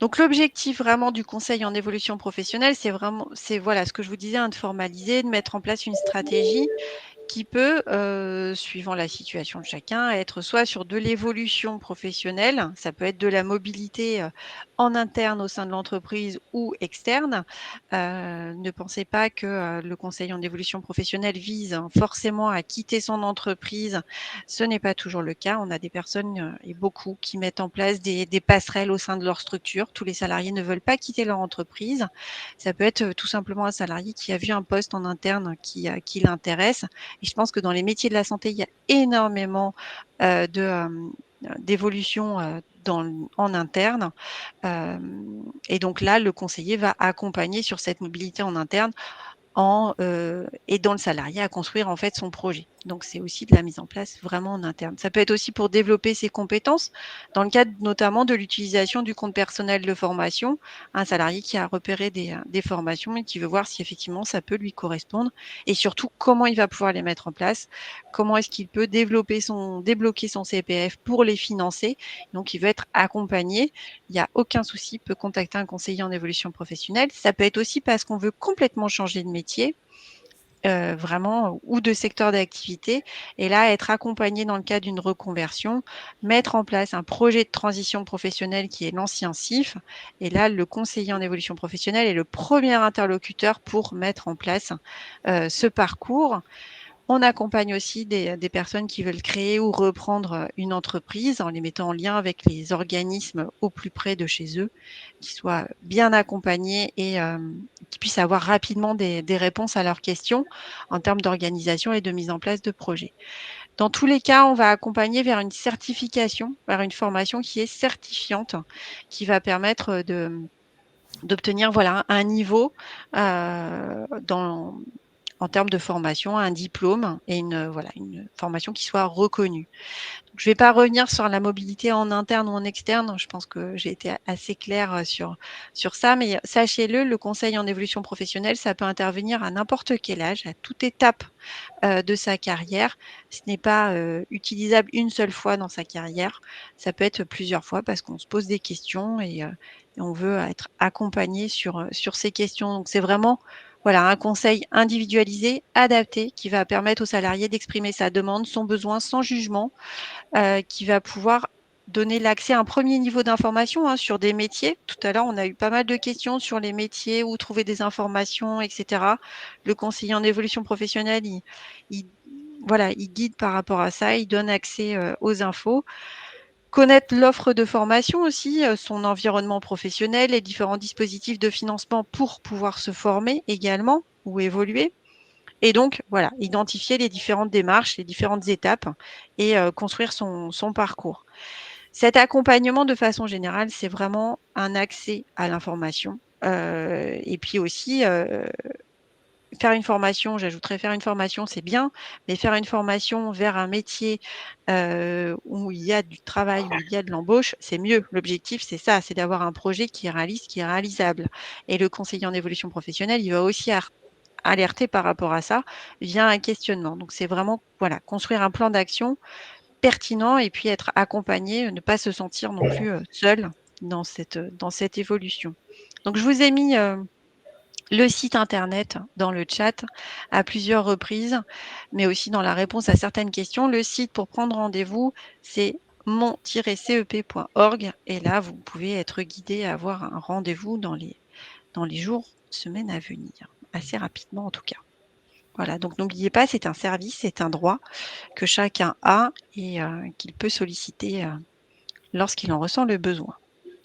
Donc l'objectif vraiment du conseil en évolution professionnelle, c'est voilà ce que je vous disais, hein, de formaliser, de mettre en place une stratégie qui peut, suivant la situation de chacun, être soit sur de l'évolution professionnelle, ça peut être de la mobilité, en interne au sein de l'entreprise ou externe. Ne pensez pas que, le conseil en évolution professionnelle vise forcément à quitter son entreprise. Ce n'est pas toujours le cas. On a des personnes, et beaucoup qui mettent en place des passerelles au sein de leur structure. Tous les salariés ne veulent pas quitter leur entreprise. Ça peut être, tout simplement un salarié qui a vu un poste en interne qui l'intéresse et je pense que dans les métiers de la santé, il y a énormément, d'évolution, en interne. Et donc là, le conseiller va accompagner sur cette mobilité en interne en aidant le salarié à construire en fait son projet. Donc c'est aussi de la mise en place vraiment en interne. Ça peut être aussi pour développer ses compétences dans le cadre notamment de l'utilisation du compte personnel de formation. Un salarié qui a repéré des formations et qui veut voir si effectivement ça peut lui correspondre et surtout comment il va pouvoir les mettre en place, comment est-ce qu'il peut débloquer son CPF pour les financer. Donc il veut être accompagné, il y a aucun souci, il peut contacter un conseiller en évolution professionnelle. Ça peut être aussi parce qu'on veut complètement changer de métier, vraiment ou de secteur d'activité et là, être accompagné dans le cadre d'une reconversion, mettre en place un projet de transition professionnelle qui est l'ancien CIF et là, le conseiller en évolution professionnelle est le premier interlocuteur pour mettre en place, ce parcours. On accompagne aussi des personnes qui veulent créer ou reprendre, une entreprise en les mettant en lien avec les organismes au plus près de chez eux, qui soient bien accompagnés et qui puissent avoir rapidement des réponses à leurs questions en termes d'organisation et de mise en place de projets. Dans tous les cas, on va accompagner vers une certification, vers une formation qui est certifiante, qui va permettre, d'obtenir voilà un niveau, dans en termes de formation, un diplôme et une formation qui soit reconnue. Je ne vais pas revenir sur la mobilité en interne ou en externe, je pense que j'ai été assez claire, sur ça, mais sachez-le, le conseil en évolution professionnelle, ça peut intervenir à n'importe quel âge, à toute étape, de sa carrière. Ce n'est pas, utilisable une seule fois dans sa carrière, ça peut être plusieurs fois parce qu'on se pose des questions et on veut être accompagné sur ces questions. Donc c'est vraiment, voilà, un conseil individualisé, adapté, qui va permettre au salarié d'exprimer sa demande, son besoin sans jugement, qui va pouvoir donner l'accès à un premier niveau d'information, hein, sur des métiers. Tout à l'heure, on a eu pas mal de questions sur les métiers, où trouver des informations et cetera. Le conseiller en évolution professionnelle, il voilà, il guide par rapport à ça, il donne accès, aux infos. Connaître l'offre de formation aussi, son environnement professionnel, les différents dispositifs de financement pour pouvoir se former également ou évoluer. Et donc, voilà, identifier les différentes démarches, les différentes étapes et construire son parcours. Cet accompagnement, de façon générale, c'est vraiment un accès à l'information, et puis aussi, faire une formation, j'ajouterais faire une formation, c'est bien, mais faire une formation vers un métier, où il y a du travail, où il y a de l'embauche, c'est mieux. L'objectif, c'est ça, c'est d'avoir un projet qui est réaliste, qui est réalisable et le conseiller en évolution professionnelle, il va aussi alerter par rapport à ça, via un questionnement. Donc c'est vraiment, voilà, construire un plan d'action pertinent et puis être accompagné, ne pas se sentir non plus, seul dans cette évolution. Donc je vous ai mis, le site internet dans le chat à plusieurs reprises, mais aussi dans la réponse à certaines questions. Le site pour prendre rendez-vous, c'est mon-cep.org et là, vous pouvez être guidé à avoir un rendez-vous dans les jours, semaines à venir, assez rapidement en tout cas. Voilà, donc n'oubliez pas, c'est un service, c'est un droit que chacun a et qu'il peut solliciter, lorsqu'il en ressent le besoin.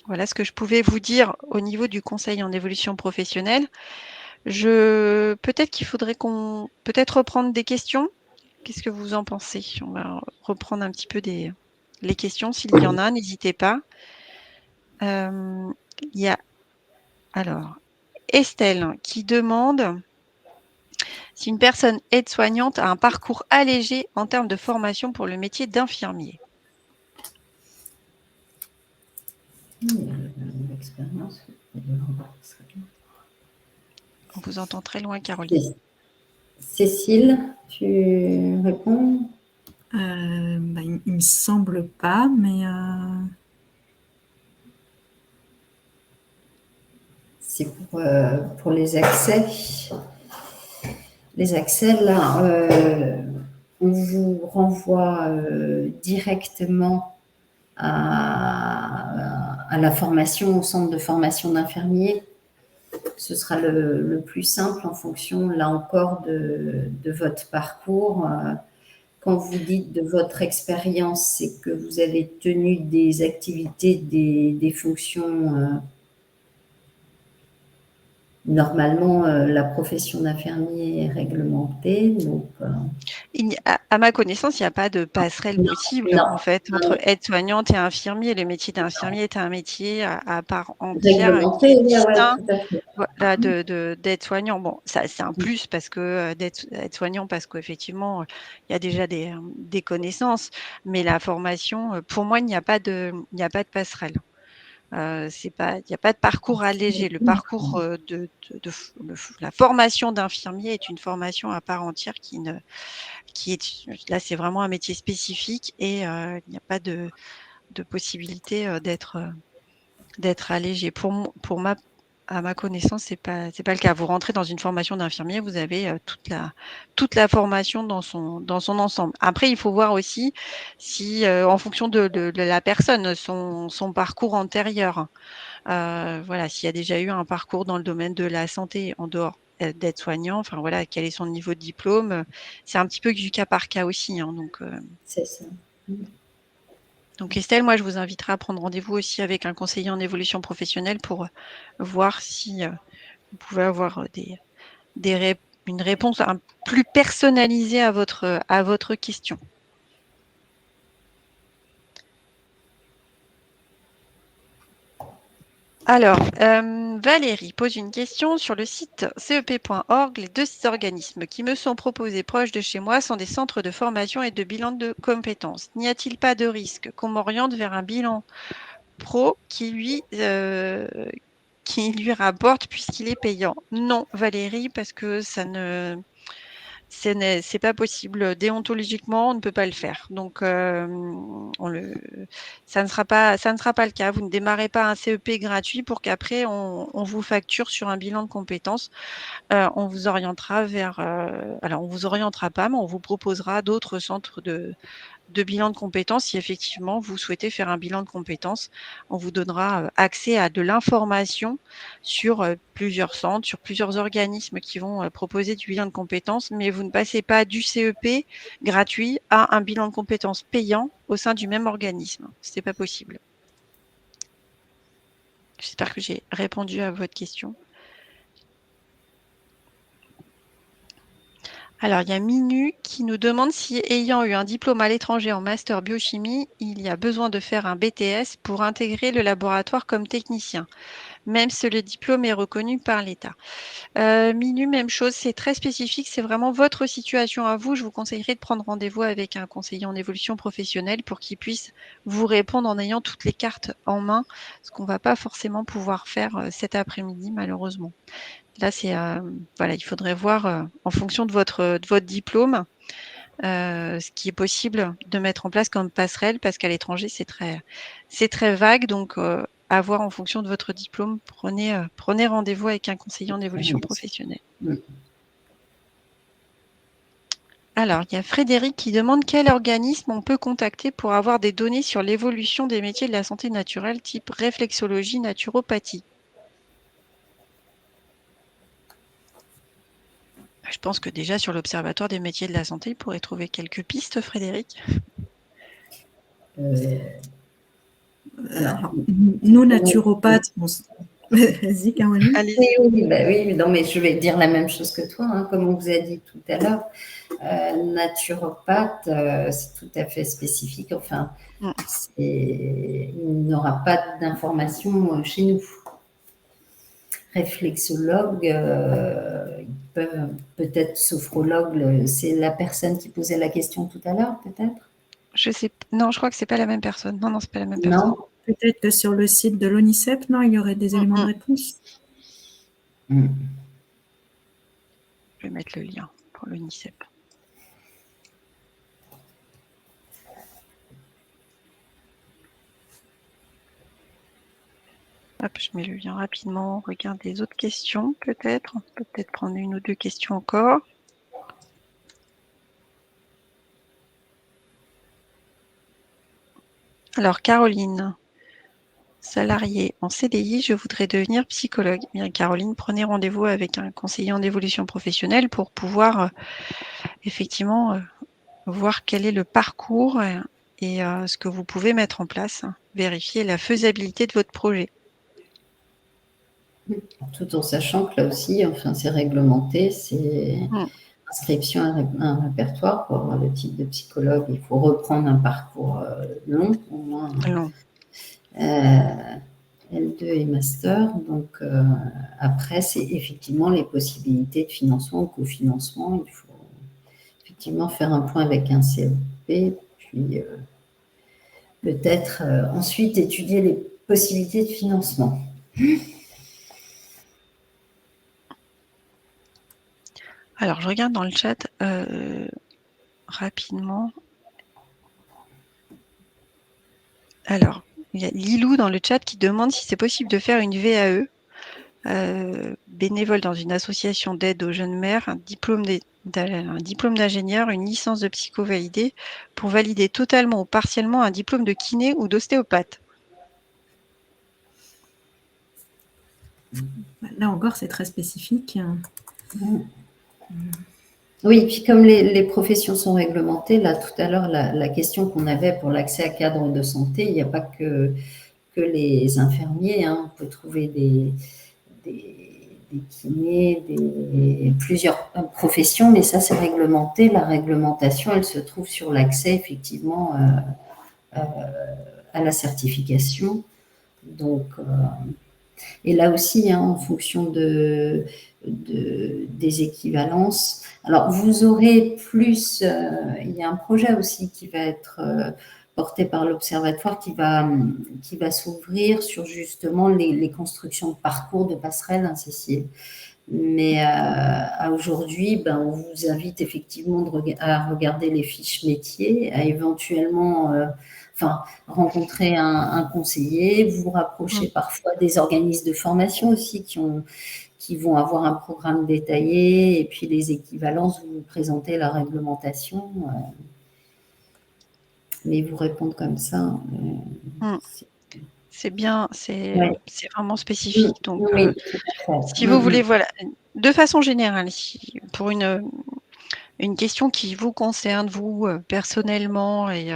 Voilà ce que je pouvais vous dire au niveau du conseil en évolution professionnelle. Peut-être qu'il faudrait qu'on peut-être reprendre des questions? Qu'est-ce que vous en pensez? On va reprendre un petit peu les questions s'il y en a, n'hésitez pas. Il y a alors Estelle qui demande si une personne aide-soignante a un parcours allégé en termes de formation pour le métier d'infirmier. L'expérience. On vous entend très loin, Caroline. Cécile, tu réponds? Il me semble pas, mais C'est pour les accès. Les accès, là, on vous renvoie directement à la formation, au centre de formation d'infirmiers. Ce sera le plus simple en fonction, là encore, de votre parcours. Quand vous dites de votre expérience, c'est que vous avez tenu des activités, des fonctions. Normalement, la profession d'infirmier est réglementée. Donc, À ma connaissance, il n'y a pas de passerelle possible, non, en fait, non. entre aide-soignante et infirmier. Le métier d'infirmier est un métier à part entière qui Réglementé, est oui, ouais, distinct tout à fait. voilà, d'aide-soignant. Bon, ça, c'est un plus parce que d'être aide-soignant, parce qu'effectivement, il y a déjà des connaissances, mais la formation, pour moi, il n'y a pas de passerelle. Il n'y a pas de parcours allégé. Le parcours la formation d'infirmier est une formation à part entière qui est là, c'est vraiment un métier spécifique et il n'y a pas de possibilité d'être allégé. À ma connaissance, c'est pas le cas. Vous rentrez dans une formation d'infirmier, vous avez toute la formation dans son ensemble. Après, il faut voir aussi si, en fonction de la personne, son parcours antérieur. Voilà, s'il y a déjà eu un parcours dans le domaine de la santé en dehors d'être soignant, enfin voilà, quel est son niveau de diplôme. C'est un petit peu du cas par cas aussi, hein, C'est ça. donc Estelle, moi je vous inviterai à prendre rendez-vous aussi avec un conseiller en évolution professionnelle pour voir si vous pouvez avoir une réponse plus personnalisée à votre question. Alors, Valérie pose une question sur le site cep.org. Les 2 organismes qui me sont proposés proches de chez moi sont des centres de formation et de bilan de compétences. N'y a-t-il pas de risque qu'on m'oriente vers un bilan pro qui lui rapporte puisqu'il est payant? Non, Valérie, parce que c'est pas possible. Déontologiquement, on ne peut pas le faire. Donc, ça ne sera pas le cas. Vous ne démarrez pas un CEP gratuit pour qu'après on vous facture sur un bilan de compétences. On vous orientera alors on vous orientera pas, mais on vous proposera d'autres centres de bilan de compétences. Si effectivement vous souhaitez faire un bilan de compétences, on vous donnera accès à de l'information sur plusieurs centres, sur plusieurs organismes qui vont proposer du bilan de compétences, mais vous ne passez pas du CEP gratuit à un bilan de compétences payant au sein du même organisme. C'est pas possible. J'espère que j'ai répondu à votre question. Alors, il y a Minu qui nous demande si, ayant eu un diplôme à l'étranger en master biochimie, il y a besoin de faire un BTS pour intégrer le laboratoire comme technicien, même si le diplôme est reconnu par l'État. Minu, même chose, c'est très spécifique, c'est vraiment votre situation à vous. Je vous conseillerais de prendre rendez-vous avec un conseiller en évolution professionnelle pour qu'il puisse vous répondre en ayant toutes les cartes en main, ce qu'on ne va pas forcément pouvoir faire cet après-midi, malheureusement. Là, voilà, il faudrait voir en fonction de votre diplôme ce qui est possible de mettre en place comme passerelle, parce qu'à l'étranger, c'est très vague. Donc, à voir en fonction de votre diplôme, prenez rendez-vous avec un conseiller en évolution professionnelle. Alors, il y a Frédéric qui demande quel organisme on peut contacter pour avoir des données sur l'évolution des métiers de la santé naturelle, type réflexologie, naturopathie. Je pense que déjà sur l'Observatoire des métiers de la santé, il pourrait trouver quelques pistes, Frédéric. Alors, nous, naturopathes, vas-y, Caroline. Oui, non, mais je vais dire la même chose que toi, hein, comme on vous a dit tout à l'heure. Naturopathe, c'est tout à fait spécifique. Enfin, il n'aura pas d'informations chez nous. Réflexologue, peut-être sophrologue, c'est la personne qui posait la question tout à l'heure, peut-être? Non, je crois que c'est pas la même personne. Non, c'est pas la même personne. Non, peut-être que sur le site de l'ONICEP, non, il y aurait des éléments de réponse. Je vais mettre le lien pour l'ONICEP. Hop, je mets le lien rapidement. On regarde les autres questions, peut-être. On peut peut-être prendre une ou deux questions encore. Alors, Caroline, salariée en CDI, je voudrais devenir psychologue. Bien, Caroline, prenez rendez-vous avec un conseiller en évolution professionnelle pour pouvoir effectivement voir quel est le parcours et ce que vous pouvez mettre en place, vérifier la faisabilité de votre projet. Tout en sachant que là aussi, enfin, c'est réglementé, c'est inscription à un répertoire pour avoir le titre de psychologue. Il faut reprendre un parcours long, au moins Long. L2 et master. Donc après, c'est effectivement les possibilités de financement ou cofinancement. Il faut effectivement faire un point avec un CEP, puis peut-être ensuite étudier les possibilités de financement. Alors, je regarde dans le chat rapidement. Alors, il y a Lilou dans le chat qui demande si c'est possible de faire une VAE, bénévole dans une association d'aide aux jeunes mères, un diplôme d'ingénieur, une licence de psycho validée, pour valider totalement ou partiellement un diplôme de kiné ou d'ostéopathe. Là encore, c'est très spécifique. Oui, puis comme les professions sont réglementées, là tout à l'heure, la question qu'on avait pour l'accès à cadre de santé, il n'y a pas que les infirmiers, hein. On peut trouver des kinés, plusieurs professions, mais ça c'est réglementé. La réglementation, elle se trouve sur l'accès effectivement à la certification. Donc, et là aussi, hein, en fonction des équivalences. Alors, vous aurez plus, il y a un projet aussi qui va être porté par l'Observatoire qui va s'ouvrir sur justement les constructions de parcours de passerelles, hein, Cécile. Mais à aujourd'hui, ben, on vous invite effectivement à regarder les fiches métiers, à éventuellement rencontrer un conseiller, vous rapprocher parfois des organismes de formation aussi qui vont avoir un programme détaillé, et puis les équivalences, vous présentez la réglementation. Mais vous répondre comme ça. C'est bien, c'est vraiment spécifique. Donc, oui, si vous voulez, voilà, de façon générale, pour une question qui vous concerne, vous, personnellement, et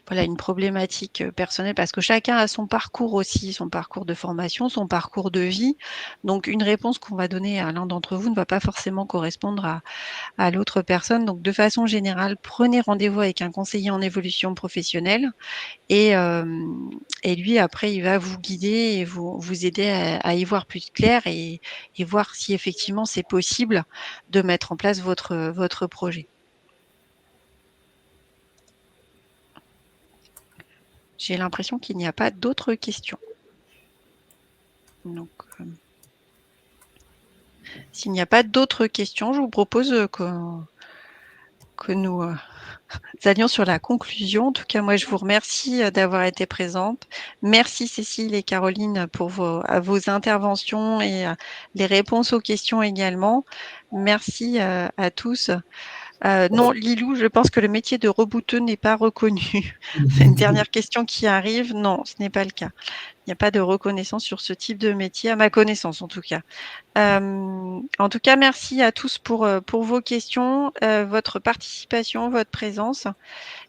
voilà, une problématique personnelle, parce que chacun a son parcours aussi, son parcours de formation, son parcours de vie. Donc, une réponse qu'on va donner à l'un d'entre vous ne va pas forcément correspondre à l'autre personne. Donc, de façon générale, prenez rendez-vous avec un conseiller en évolution professionnelle et lui, après, il va vous guider et vous aider à y voir plus clair et voir si effectivement c'est possible de mettre en place votre projet. J'ai l'impression qu'il n'y a pas d'autres questions. Donc, s'il n'y a pas d'autres questions, je vous propose que nous allions sur la conclusion. En tout cas, moi, je vous remercie d'avoir été présente. Merci Cécile et Caroline pour vos interventions et les réponses aux questions également. Merci à tous. Non, Lilou, je pense que le métier de rebouteux n'est pas reconnu. C'est une dernière question qui arrive. Non, ce n'est pas le cas. Il n'y a pas de reconnaissance sur ce type de métier, à ma connaissance en tout cas. En tout cas, merci à tous pour vos questions, votre participation, votre présence.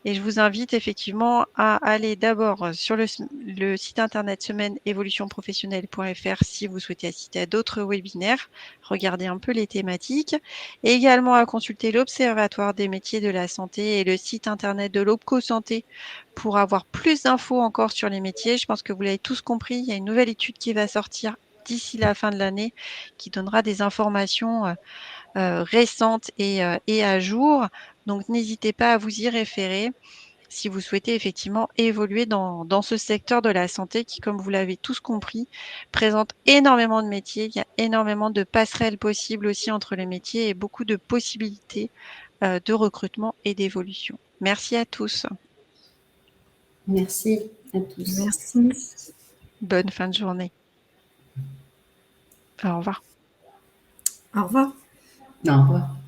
Et je vous invite effectivement à aller d'abord sur le site internet semaine-évolution-professionnelle.fr si vous souhaitez assister à d'autres webinaires, regarder un peu les thématiques, et également à consulter l'Observatoire des métiers de la santé et le site internet de l'OPCO Santé pour avoir plus d'infos encore sur les métiers. Je pense que vous l'avez tous compris, il y a une nouvelle étude qui va sortir d'ici la fin de l'année qui donnera des informations récentes et à jour. Donc, n'hésitez pas à vous y référer si vous souhaitez effectivement évoluer dans ce secteur de la santé qui, comme vous l'avez tous compris, présente énormément de métiers. Il y a énormément de passerelles possibles aussi entre les métiers et beaucoup de possibilités de recrutement et d'évolution. Merci à tous. Merci à tous. Merci. Bonne fin de journée. Au revoir. Au revoir. Au revoir.